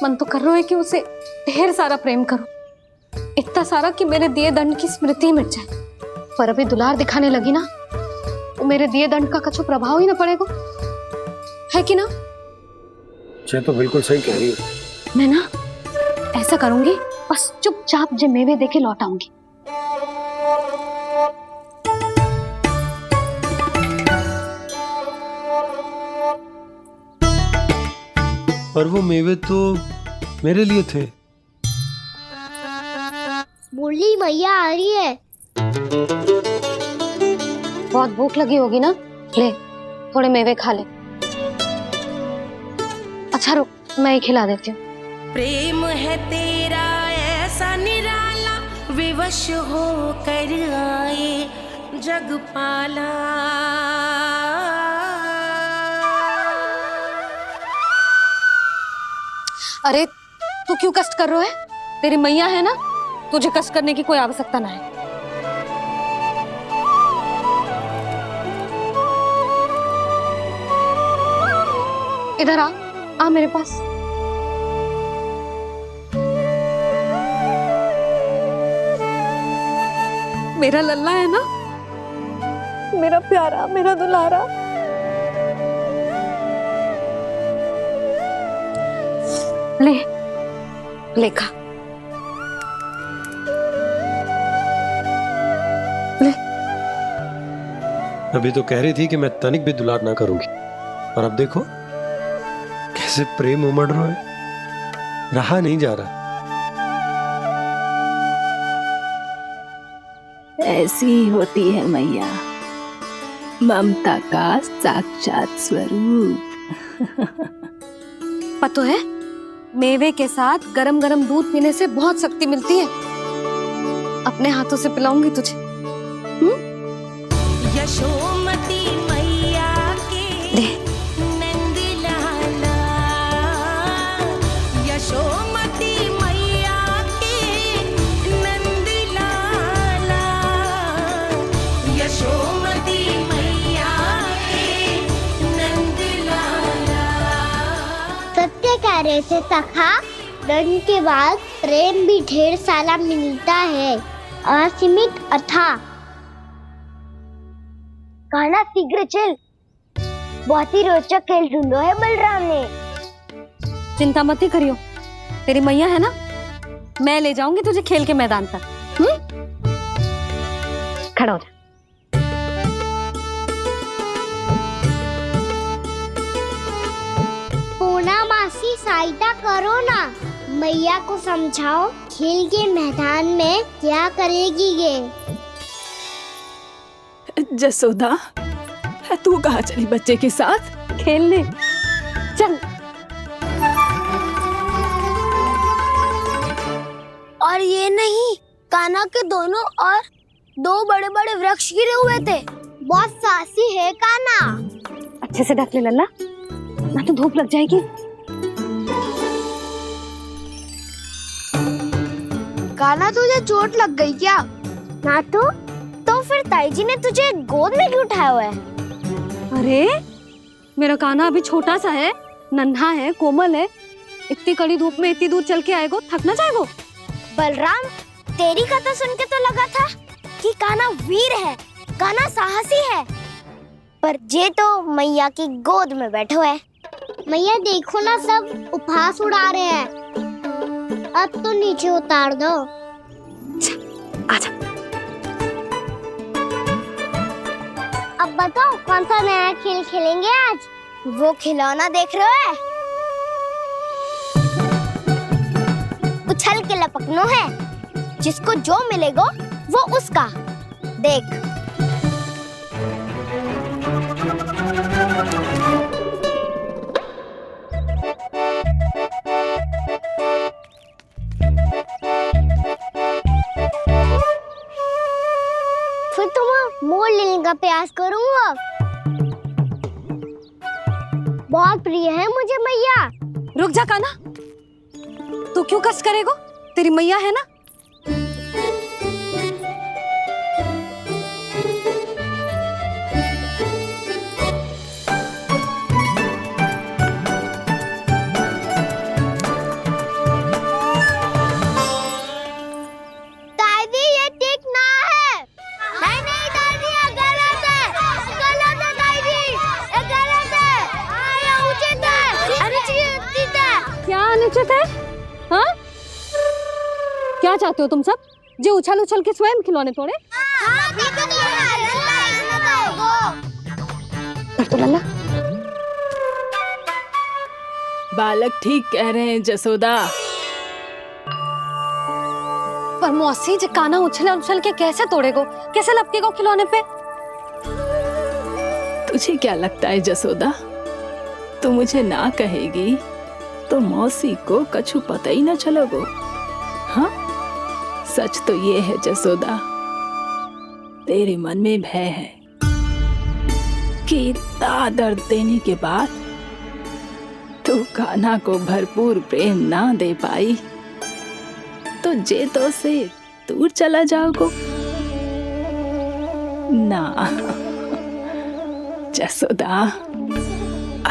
S1: मन तो कर रहा है कि उसे ढेर सारा प्रेम करूं, इतना सारा कि मेरे दिए दंड की स्मृति मिट जाए। पर अभी दुलार दिखाने लगी ना, वो मेरे दिए दंड का कछु प्रभाव ही ना पड़ेगा, है कि ना?
S11: ये तो बिल्कुल सही कह रही हो।
S1: मैं ना ऐसा करूंगी, बस चुपचाप जे मेवे देके लौट आऊंगी।
S11: पर वो मेवे तो मेरे लिए थे।
S3: मुरली मैया आ रही है।
S1: बहुत भूख लगी होगी ना, ले थोड़े मेवे खा ले। अच्छा रुक, मैं ही खिला देती हूँ।
S18: प्रेम है तेरा ऐसा निराला, विवश हो कर आए जगपाला।
S1: अरे तू क्यों कष्ट कर रहा है? तेरी मैया है ना, तुझे कष्ट करने की कोई आवश्यकता ना है। इधर आ मेरे पास। मेरा लल्ला है ना, मेरा प्यारा, मेरा दुलारा। ले खा। ले।
S11: अभी तो कह रही थी कि मैं तनिक भी दुलार ना करूंगी, और अब देखो कैसे प्रेम उमड़ रहा है, रहा नहीं जा रहा।
S4: ऐसी ही होती है मैया, ममता का साक्षात स्वरूप।
S1: पता है, मेवे के साथ गरम गरम दूध पीने से बहुत शक्ति मिलती है। अपने हाथों से पिलाऊंगी तुझे।
S18: यशोमती मैया के नंद लाला, यशोमती मैया के नंद लाला, यशोमती मैया के नंद लाला।
S3: सत्य कह रहे थे सखा, दंड के बाद प्रेम भी ढेर सारा मिलता है, असीमित अथाह। गाना शीघ्र चल, बहुत ही रोचक खेल ढूंढो है बलराम ने।
S1: चिंता मत ही करियो, तेरी मैया है ना, मैं ले जाऊंगी तुझे खेल के मैदान तक। खड़ा हो जा।
S3: पूना मासी सहायता करो ना, मैया को समझाओ खेल के मैदान में क्या करेगी ये।
S4: जसोदा, तू कहाँ चली बच्चे के साथ?
S1: खेलने चल।
S3: और ये नहीं, कान्हा के दोनों और दो बड़े बड़े वृक्ष गिरे हुए थे। बहुत साहसी है कान्हा।
S1: अच्छे से ढक ले लल्ला, ना तो धूप लग जाएगी।
S3: कान्हा तुझे चोट लग गई क्या? ना तो फिर ताई जी ने तुझे गोद में क्यों उठाया हुआ है?
S1: अरे मेरा कान्हा अभी छोटा सा है, नन्हा है, कोमल है। इतनी कड़ी धूप में इतनी दूर चल के आएगो, थक ना जाएगो।
S3: बलराम, तेरी कथा सुन के तो लगा था कि कान्हा वीर है, कान्हा साहसी है, पर जे तो मैया की गोद में बैठो है। मैया देखो ना, सब उपहास उड़ा रहे हैं। अब तो नीचे उतार दो।
S1: आजा।
S3: अब बताओ कौन सा नया खेल खेलेंगे आज? वो खिलौना देख रहे हो? उछल के लपकनो है, जिसको जो मिलेगा वो उसका। देख। फिर तुम मोर लेने का प्रयास करूंगा। बहुत प्रिय है मुझे मैया।
S1: रुक जा कान्हा, तू क्यों कष्ट करेगो? तेरी मैया है ना, अनुचित है? हाँ? क्या चाहते हो तुम सब? जो उछल उछल के स्वयं खिलौने तोड़े? तो लल्ला
S4: बालक ठीक कह रहे हैं जसोदा।
S6: पर मौसी जे काना उछल उछल के कैसे तोड़ेगो, कैसे लपकेगो खिलौने पे?
S4: तुझे क्या लगता है जसोदा, तू मुझे ना कहेगी तो मौसी को कछु पता ही ना चलोगो? हाँ, सच तो ये है जसोदा, तेरे मन में भय है कि इतना दर्द देने के बाद तू कान्हा को भरपूर प्रेम ना दे पाई तो जेतो से दूर चला जाओगो ना। जसोदा,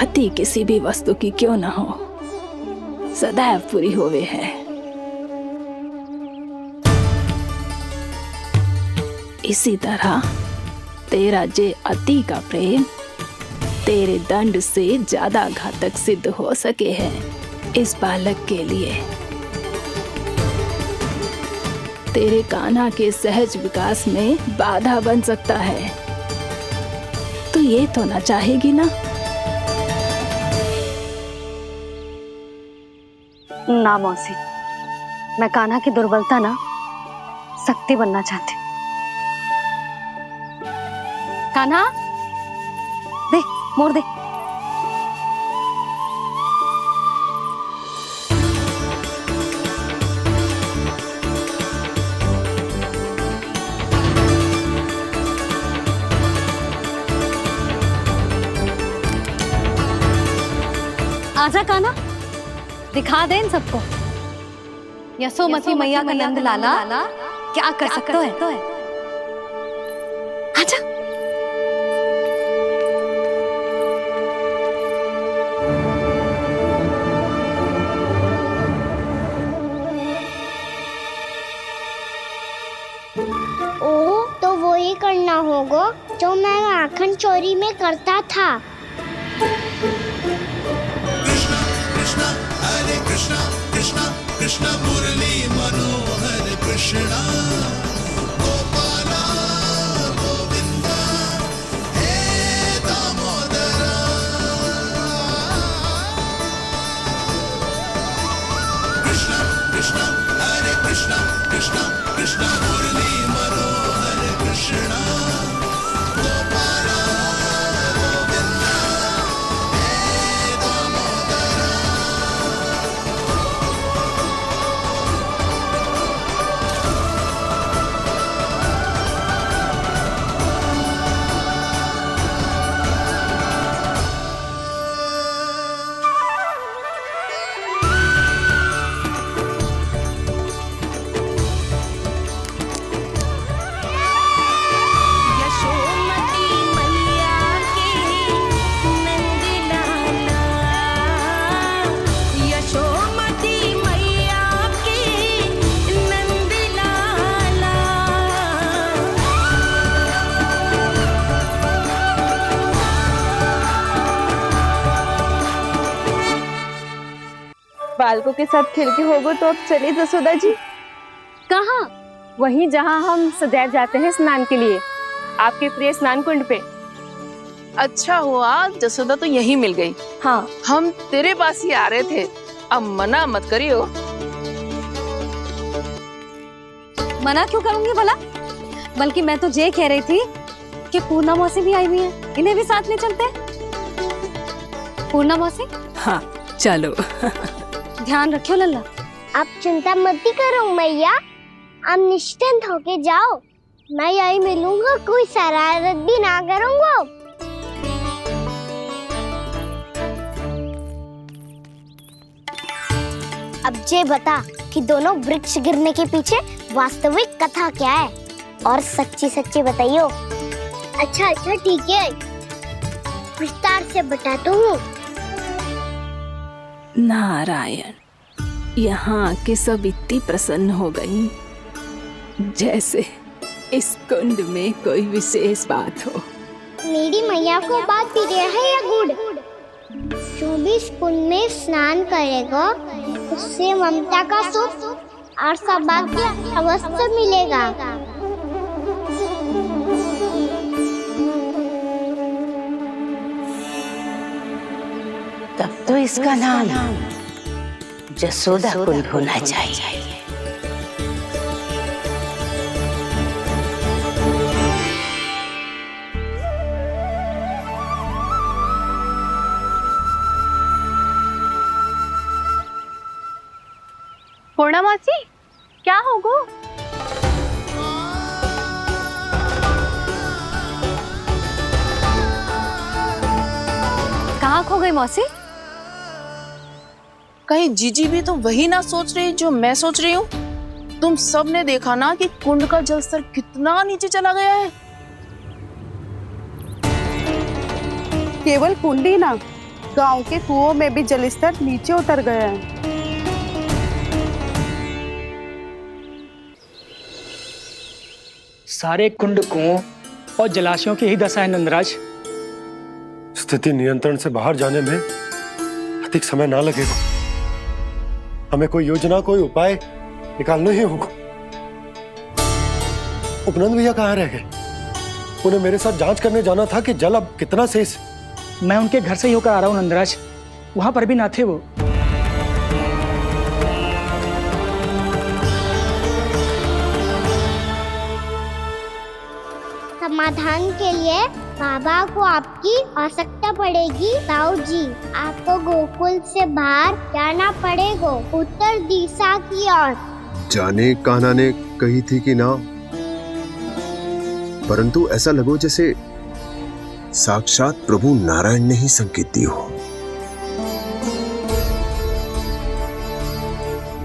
S4: अति किसी भी वस्तु की क्यों ना हो, सदैव पूरी होवे है। इसी तरह तेरा जे अति का प्रेम तेरे दंड से ज्यादा घातक सिद्ध हो सके है इस बालक के लिए। तेरे कान्हा के सहज विकास में बाधा बन सकता है, तो ये तो ना चाहेगी ना?
S6: ना मौसी, मैं कान्हा की दुर्बलता ना शक्ति बनना चाहती। कान्हा, दे मोड़ दे। आजा कान्हा, दिखा दे इन सबको यशोमती मैया का नंद लाला क्या कर सकता है। आजा।
S3: ओह, तो वो ही करना होगा जो मैं माखन चोरी में करता था।
S5: कृष्णा हरे कृष्णा कृष्णा कृष्णा मुरली मनोहर कृष्णा गोपाला गोविंदा हे दामोदरा। कृष्णा कृष्णा हरे कृष्णा कृष्णा कृष्णा मुरली मनोहर कृष्णा गोपाला गोविंदा हे दामोदरा।
S18: यशोमती मैया के नंद लाला, यशोमती मैया के नंद लाला।
S7: बालकों के साथ खेल के होगो तो अब चलिए जसोदा जी।
S8: कहाँ? वहीं जहाँ हम सदैव जाते हैं स्नान के लिए, आपके प्रिय स्नान कुंड पे।
S2: अच्छा हुआ जसोदा तो यहीं मिल गई।
S8: हाँ,
S2: हम तेरे पास ही आ रहे थे, अब मना मत करियो।
S6: मना क्यों करूंगी भला? बल्कि मैं तो ये कह रही थी कि पूर्णा मौसी भी आई हुई है, इन्हें भी साथ ले चलते हैं। पूर्णा मौसी,
S4: हाँ चलो।
S6: ध्यान रखियो लल्ला।
S3: आप चिंता मत करो मैया, आप निश्चिंत होके जाओ, मैं यही मिलूंगा, कोई शरारत भी ना करूंगा। अब ये बता कि दोनों वृक्ष गिरने के पीछे वास्तविक कथा क्या है, और सच्ची सच्ची बताइयो। अच्छा अच्छा ठीक है, विस्तार से बताता हूँ।
S4: नारायण, यहाँ के सब इतनी प्रसन्न हो गई जैसे इस कुंड में कोई विशेष बात हो।
S3: मेरी मैया को बात प्रिय है या गुड़? जो भी इस कुंड में स्नान करेगा उससे ममता का सुख और सौभाग्य अवश्य मिलेगा।
S19: तब तो इसका नाम जसोदा कुंड होना चाहिए।
S7: पूर्णा मासी, क्या हो गो?
S6: कहाँ खो गई मौसी?
S2: कहीं जीजी भी तो वही ना सोच रही जो मैं सोच रही हूँ? तुम सब ने देखा ना कि कुंड का जलस्तर कितना नीचे चला गया है।
S20: केवल कुंड ही ना, गांव के कुओं में भी जलस्तर नीचे उतर गया है।
S13: सारे कुंड कुओं और जलाशयों की ही दशा है नंदराज।
S11: स्थिति नियंत्रण से बाहर जाने में अधिक समय ना लगेगा। हमें कोई योजना, कोई उपाय निकालना ही होगा। उपनंद भैया कहाँ रह गए? उन्हें मेरे साथ जांच करने जाना था कि जल अब कितना शेष।
S13: मैं उनके घर से ही होकर आ रहा हूँ नंदराज, वहां पर भी ना थे वो।
S3: समाधान के लिए बाबा को आपकी आवश्यकता पड़ेगी। ताऊ जी, आपको गोकुल से बाहर जाना पड़ेगा, उत्तर दिशा की ओर।
S17: जाने कान्हा ने कही थी कि ना, परंतु ऐसा लगो जैसे साक्षात प्रभु नारायण ने ही संकेत दी हो।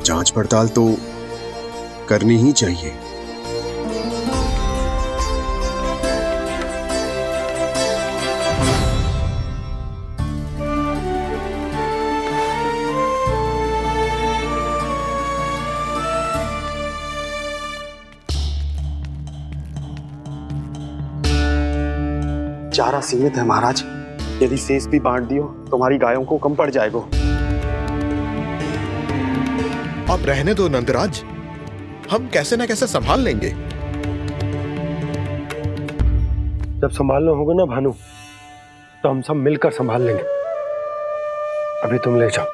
S17: जांच पड़ताल तो करनी ही चाहिए।
S21: चारा सीमित है महाराज, यदि शेष भी बांट दियो तो हमारी गायों को कम पड़ जाएगा।
S17: अब रहने दो नंदराज, हम कैसे न कैसे संभाल लेंगे।
S11: जब संभालना होगा ना भानु, तो हम सब मिलकर संभाल लेंगे। अभी तुम ले जाओ।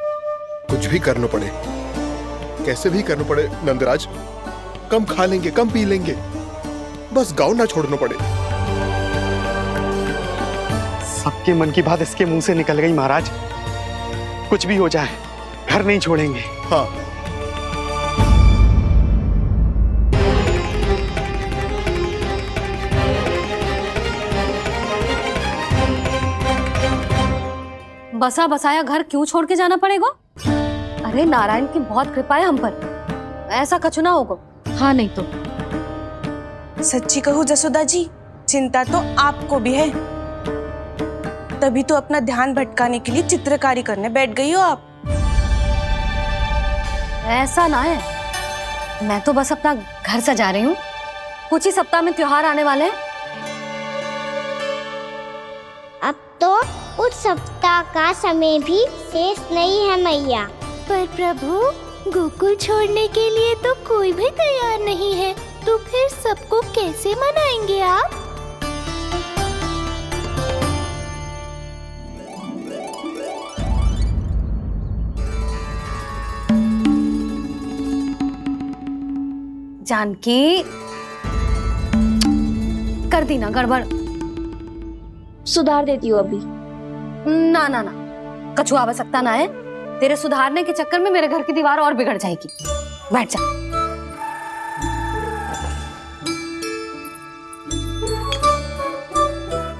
S17: कुछ भी करना पड़े, कैसे भी करना पड़े नंदराज, कम खा लेंगे, कम पी लेंगे, बस गाँव ना छोड़ना पड़े।
S21: सबके मन की बात इसके मुंह से निकल गई महाराज। कुछ भी हो जाए, घर नहीं छोड़ेंगे।
S17: हाँ,
S6: बसा बसाया घर क्यों छोड़ के जाना पड़ेगा? अरे नारायण की बहुत कृपा है हम पर, ऐसा कछु ना होगा। हाँ नहीं तो
S22: सच्ची कहूँ जसोदा जी, चिंता तो आपको भी है, तभी तो अपना ध्यान भटकाने के लिए चित्रकारी करने बैठ गई हो आप।
S6: ऐसा ना है, मैं तो बस अपना घर सजा रही हूँ। कुछ ही सप्ताह में त्योहार आने वाले हैं।
S3: अब तो उस सप्ताह का समय भी शेष नहीं है मैया।
S23: पर प्रभु, गोकुल छोड़ने के लिए तो कोई भी तैयार नहीं है, तो फिर सबको कैसे मनाएंगे आप?
S6: जानकी, कर दी ना गड़बड़।
S7: सुधार देती हूँ अभी।
S6: ना ना ना, कछु आवश्यकता ना है। तेरे सुधारने के चक्कर में मेरे घर की दीवार और बिगड़ जाएगी। बैठ जा।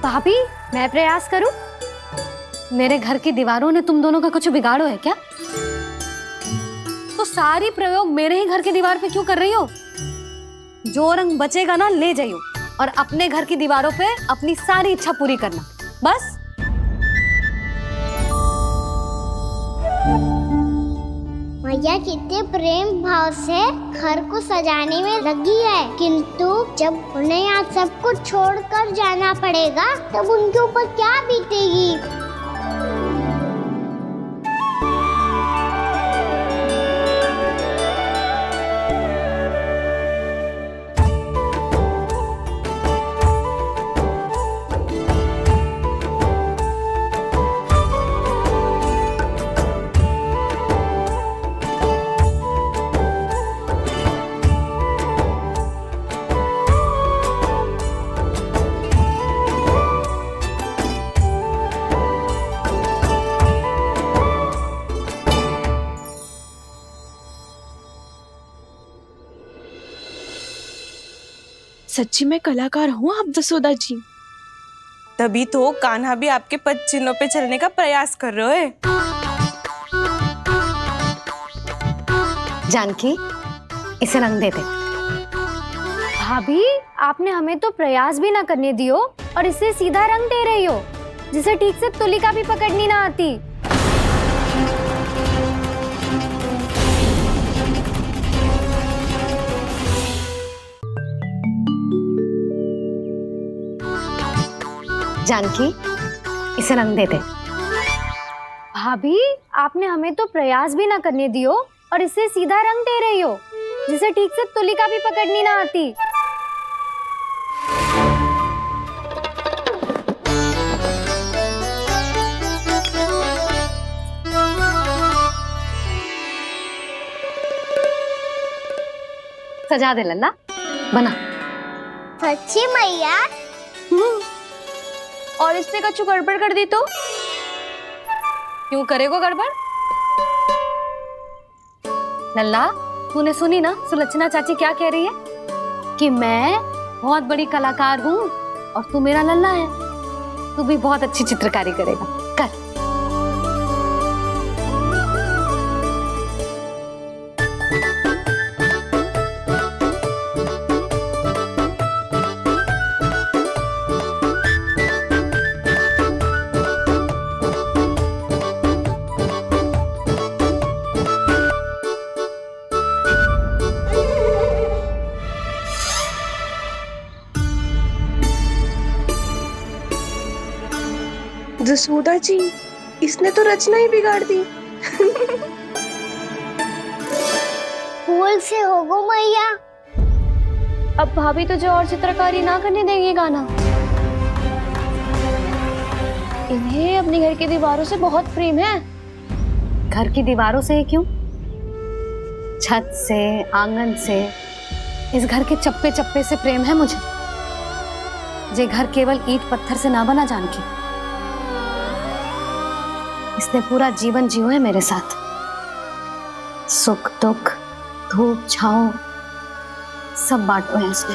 S6: भाभी, मैं प्रयास करूं? मेरे घर की दीवारों ने तुम दोनों का कुछ बिगाड़ो है क्या? तो सारी प्रयोग मेरे ही घर की दीवार पे क्यों कर रही हो? जो रंग बचेगा ना ले जाइयो, और अपने घर की दीवारों पे अपनी सारी इच्छा पूरी करना, बस।
S3: मैया कितने प्रेम भाव से घर को सजाने में लगी है, किंतु जब उन्हें यहाँ सब कुछ छोड़कर जाना पड़ेगा तब उनके ऊपर क्या बीतेगी।
S22: सच्ची में कलाकार हूँ आप जसोदा जी। तभी तो कान्हा भी आपके पद चिन्हों पे चलने का प्रयास कर रहे हैं।
S6: जानकी, इसे रंग दे दे।
S1: भाभी, आपने हमें तो प्रयास भी ना करने दियो और इसे सीधा रंग दे रही हो, जिसे ठीक से तुलिका भी पकड़नी ना आती।
S6: जानकी, इसे रंग दे दे।
S1: भाभी, आपने हमें तो प्रयास भी ना करने दियो और इसे सीधा रंग दे रही हो, जिसे ठीक से तुलिका भी पकड़नी ना आती।
S6: सजा दे लल्ला, बना।
S3: सच्ची मैया?
S22: और इसने कछु गड़बड़ कर दी तो?
S6: क्यों करेगो गड़बड़? लल्ला, तूने सुनी ना सुलक्षणा चाची क्या कह रही है? कि मैं बहुत बड़ी कलाकार हूँ और तू मेरा लल्ला है। तू भी बहुत अच्छी चित्रकारी करेगा, कर।
S22: जसोदा जी, इसने तो रचना ही बिगाड़ दी।
S3: फूल से होगो मैया।
S1: अब भाभी तुझे और चित्रकारी ना करने देंगे गाना। इन्हें अपने घर की दीवारों से बहुत प्रेम है।
S6: घर की दीवारों से क्यों? छत से, आंगन से, इस घर के चप्पे चप्पे से प्रेम है मुझे। ये घर केवल ईंट पत्थर से ना बना जानकी। इसने पूरा जीवन जियो है मेरे साथ। सुख दुख, धूप छाँव सब बांटो है इसने।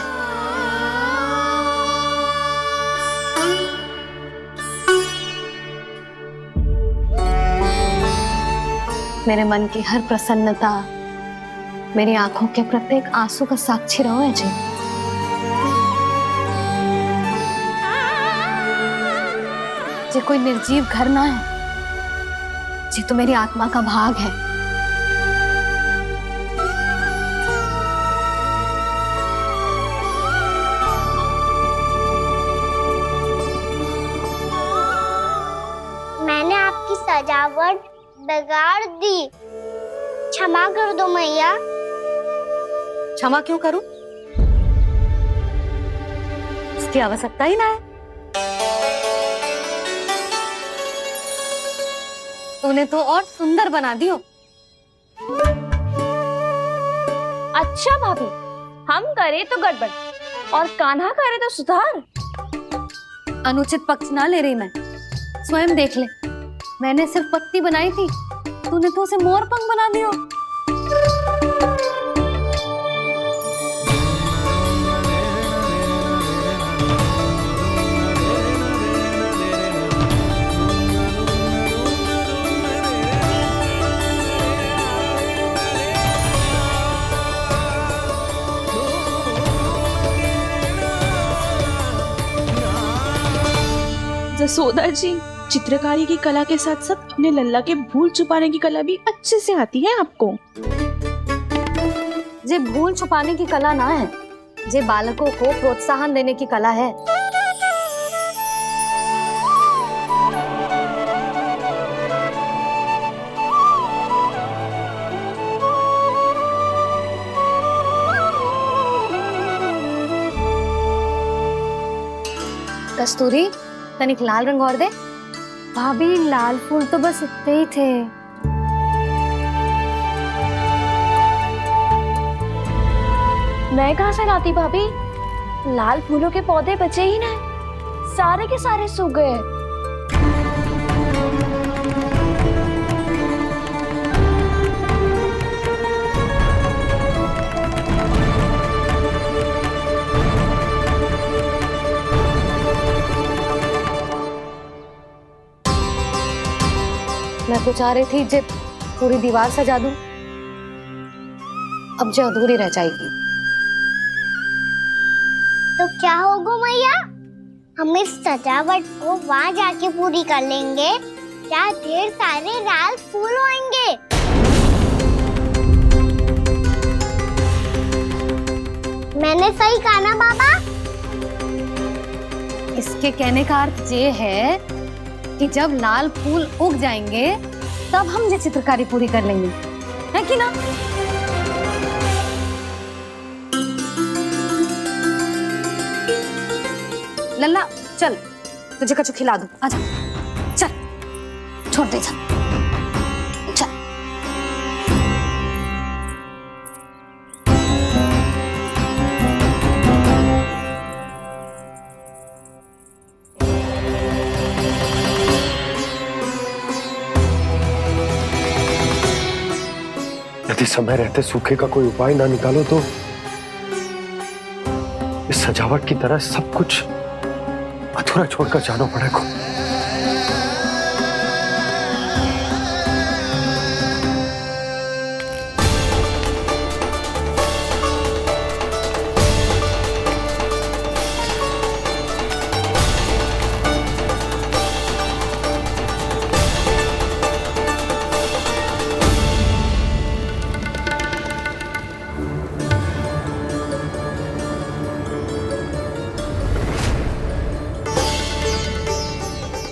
S6: मेरे मन की हर प्रसन्नता, मेरी आंखों के प्रत्येक आंसू का साक्षी रहो है जी। ये कोई निर्जीव घर ना है, ये तो मेरी आत्मा का भाग है।
S3: मैंने आपकी सजावट बिगाड़ दी, क्षमा कर दो मैया।
S6: क्षमा क्यों करूं? उसकी आवश्यकता ही ना है। तूने तो और सुंदर बना दियो।
S7: अच्छा भाभी, हम करे तो गड़बड़ और कान्हा करे तो सुधार।
S6: अनुचित पक्ष ना ले रही मैं, स्वयं देख ले। मैंने सिर्फ पत्ती बनाई थी, तूने तो उसे मोर पंख बना दियो।
S22: जसोदा जी, चित्रकारी की कला के साथ साथ अपने लल्ला के भूल छुपाने की कला भी अच्छे से आती है आपको।
S6: ये भूल छुपाने की कला ना है, ये बालकों को प्रोत्साहन देने की कला है। कस्तूरी, तनिक लाल रंग और दे।
S1: भाभी, लाल फूल तो बस इतने ही थे।
S7: मैं कहाँ से लाती भाभी? लाल फूलों के पौधे बचे ही नहीं, सारे के सारे सूख गए।
S1: मैं तो चाह रही थी जे पूरी दीवार सजा दूं, अब जो अधूरी रह जाएगी।
S3: तो क्या होगा मैया, हम इस सजावट को वहाँ जाके पूरी कर लेंगे, क्या ढेर सारे लाल फूल होंगे। मैंने सही कहा ना बाबा?
S1: इसके कहने का अर्थ ये है कि जब लाल फूल उग जाएंगे तब हम ये चित्रकारी पूरी कर लेंगे, है कि ना? लल्ला चल, तुझे कछु खिला दूं, आजा चल, छोड़ दे चल।
S16: यदि समय रहते सूखे का कोई उपाय ना निकालो तो इस सजावट की तरह सब कुछ अधूरा छोड़कर जाना पड़ेगा।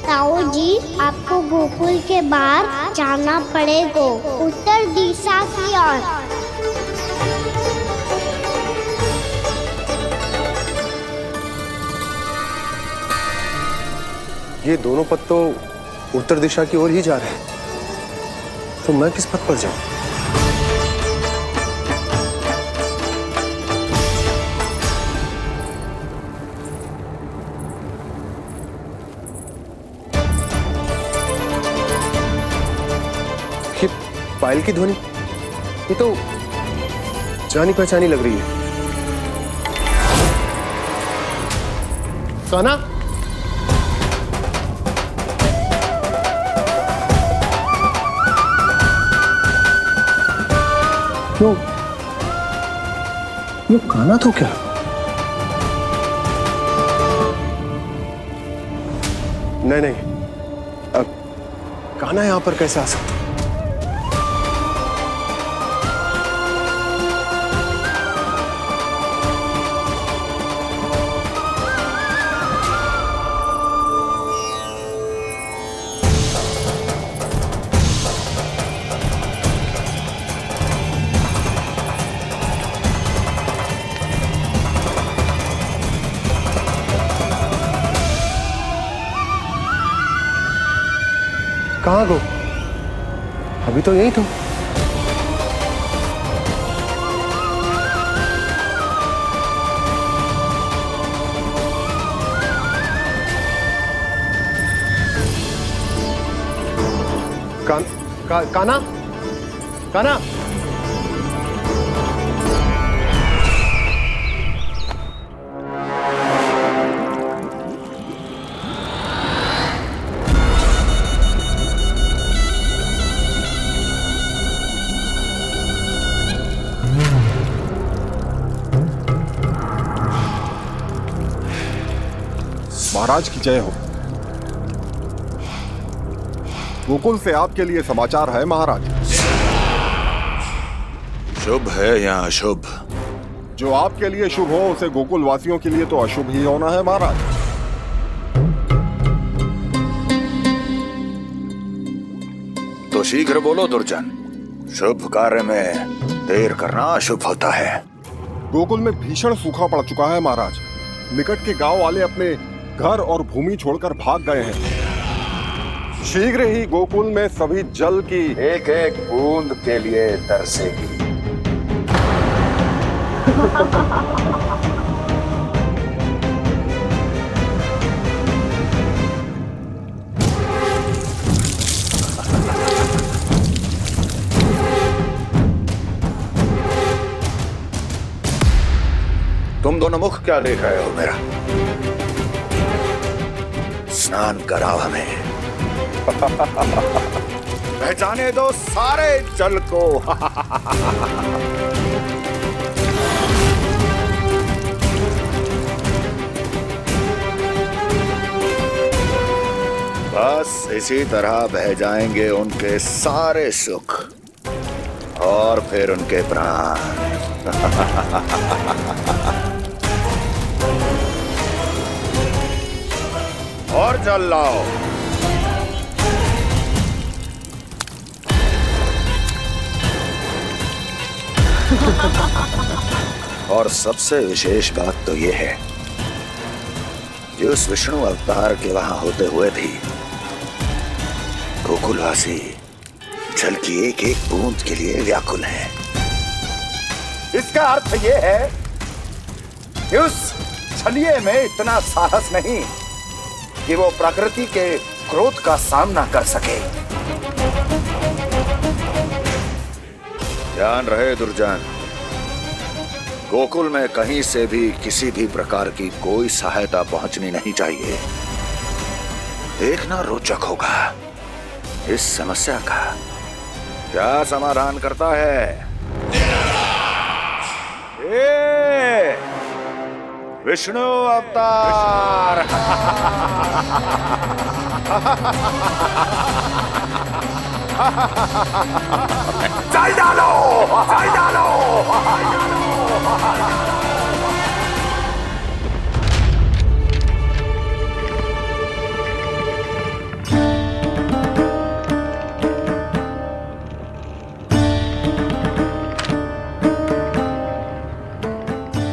S3: ताऊ जी, आपको गोकुल के बाहर जाना पड़ेगा, उत्तर दिशा की ओर।
S16: ये दोनों पथ तो उत्तर दिशा की ओर ही जा रहे हैं, तो मैं किस पथ पर जाऊं? ये पायल की ध्वनि, ये तो जानी पहचानी लग रही है। कान्हा, क्यों? ये कान्हा तो क्या? नहीं नहीं, अब कान्हा यहां पर कैसे आ सकता? कहाँ गो? अभी तो यही तुम। कान्हा, कान्हा,
S17: महाराज की जय हो। गोकुल से आपके लिए समाचार है महाराज।
S9: शुभ है या अशुभ?
S17: जो आपके लिए शुभ हो उसे गोकुल वासियों के लिए तो अशुभ ही होना है महाराज।
S9: तो शीघ्र बोलो दुर्जन, शुभ कार्य में देर करना अशुभ होता है।
S17: गोकुल में भीषण सूखा पड़ चुका है महाराज। निकट के गांव वाले अपने घर और भूमि छोड़कर भाग गए हैं। शीघ्र ही गोकुल में सभी जल की
S9: एक एक बूंद के लिए तरसेगी। तुम दोनों मुख क्या देख रहे हो मेरा? स्नान कराओ हमें। बह जाने दो सारे जल को। बस इसी तरह बह जाएंगे उनके सारे सुख और फिर उनके प्राण। और जल लाओ। और सबसे विशेष बात तो यह है कि उस विष्णु अवतार के वहां होते हुए भी गोकुलवासी जल की एक एक बूंद के लिए व्याकुल है। इसका अर्थ यह है कि उस छलिए में इतना साहस नहीं कि वो प्रकृति के क्रोध का सामना कर सके। ध्यान रहे दुर्जन, गोकुल में कहीं से भी किसी भी प्रकार की कोई सहायता पहुंचनी नहीं चाहिए। देखना रोचक होगा इस समस्या का क्या समाधान करता है। ए, विष्णु अवतार। चल डालो, चल डालो।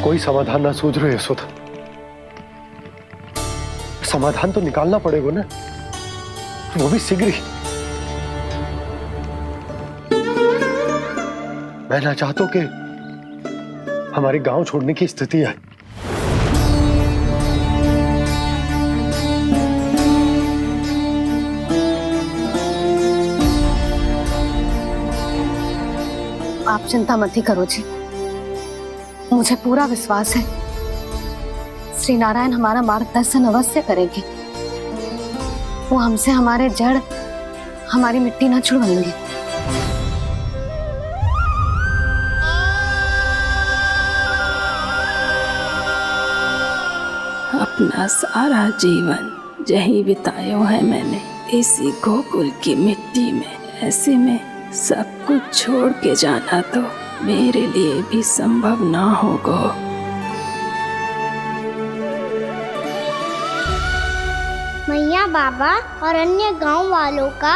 S16: कोई समाधान ना सूझ रहे यशोदा। समाधान तो निकालना पड़ेगा ना, वो भी शीघ्र ही। मैं ना चाहता कि हमारे गांव छोड़ने की स्थिति आए।
S1: आप चिंता मत ही करो जी, मुझे पूरा विश्वास है श्री नारायण हमारा मार्गदर्शन अवश्य करेंगे। वो हमसे हमारे जड़, हमारी मिट्टी न छुड़वाएंगे।
S4: अपना सारा जीवन यही बितायो है मैंने, इसी गोकुल की मिट्टी में। ऐसे में सब कुछ छोड़ के जाना तो मेरे लिए भी संभव ना होगा।
S3: मैया बाबा और अन्य गांव वालों का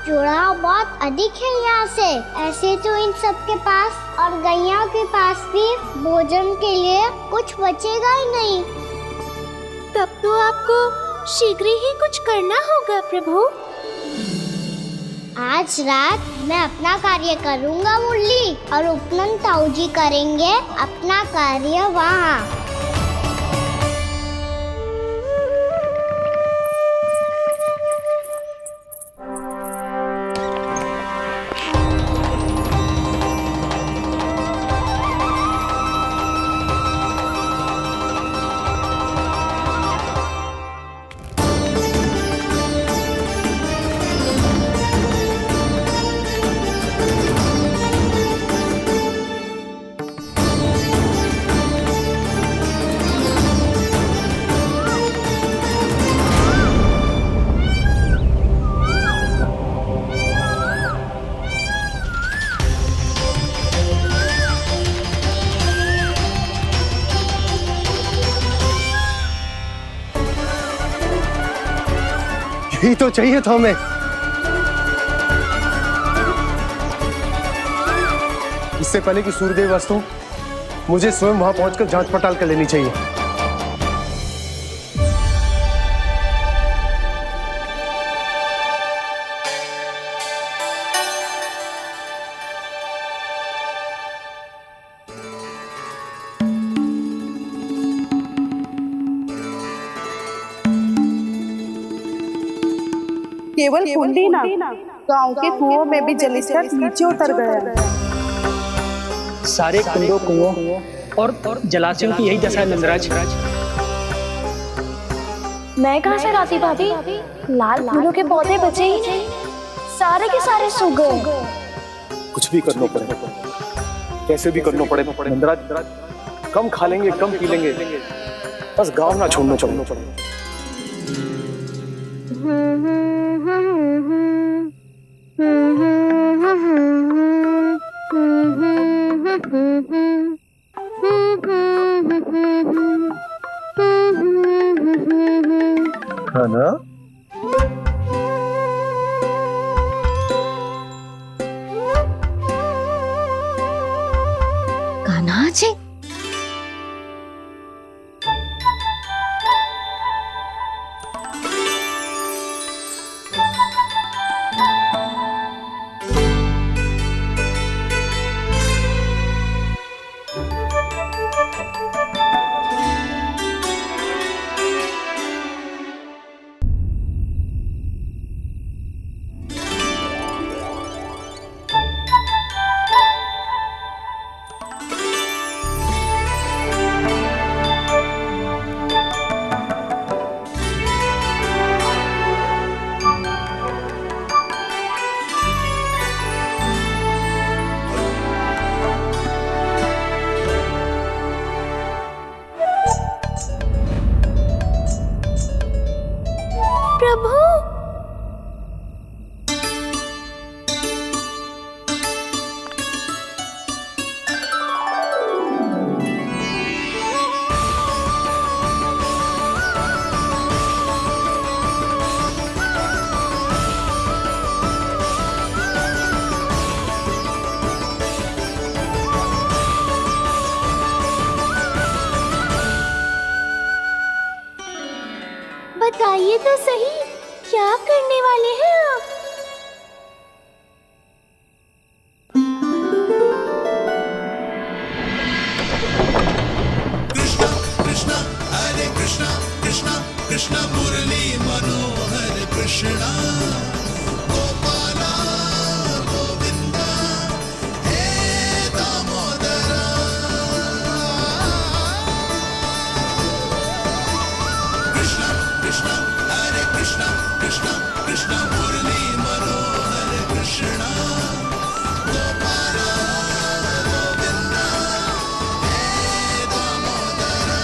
S3: जुड़ाव बहुत अधिक है यहाँ से। ऐसे तो इन सब के पास और गैया के पास भी भोजन के लिए कुछ बचेगा ही नहीं।
S23: तब तो आपको शीघ्र ही कुछ करना होगा प्रभु।
S3: आज रात मैं अपना कार्य करूँगा मुरली, और उपनंद ताऊ जी करेंगे अपना कार्य वहाँ।
S16: यही तो चाहिए था हमें। इससे पहले कि सूर्यदेव वस्तु, मुझे स्वयं वहां पहुंचकर जांच पड़ताल कर लेनी चाहिए।
S20: केवल कुंडी ना, गांव के कुओं में भी जलस्तर नीचे उतर गया।
S10: सारे कुंडों, कुओं और जलाशयों की यही दशा है नंदराज।
S7: मैं कहाँ से लाती भाभी? लाल फूलों के पौधे बचे ही नहीं। सारे के सारे सो गए।
S16: कुछ भी करना पड़े, कैसे भी करना पड़े नंदराज, कम खा लेंगे, कम पी लेंगे, बस गाँव ना छोड़ना चाहिए। है ना?
S1: कान्हा जी,
S23: प्रभु, बताइए तो सही, क्या करने वाले हैं आप?
S5: कृष्णा हरे कृष्णा, कृष्णा कृष्णा मुरली मनोहर कृष्णा, गोपाला गोविंदा हे दामोदरा। कृष्णा कृष्णा हरे कृष्णा, कृष्णा कृष्णा मुरली मनोहर कृष्णा, गोपाला गोविंदा हे दामोदरा।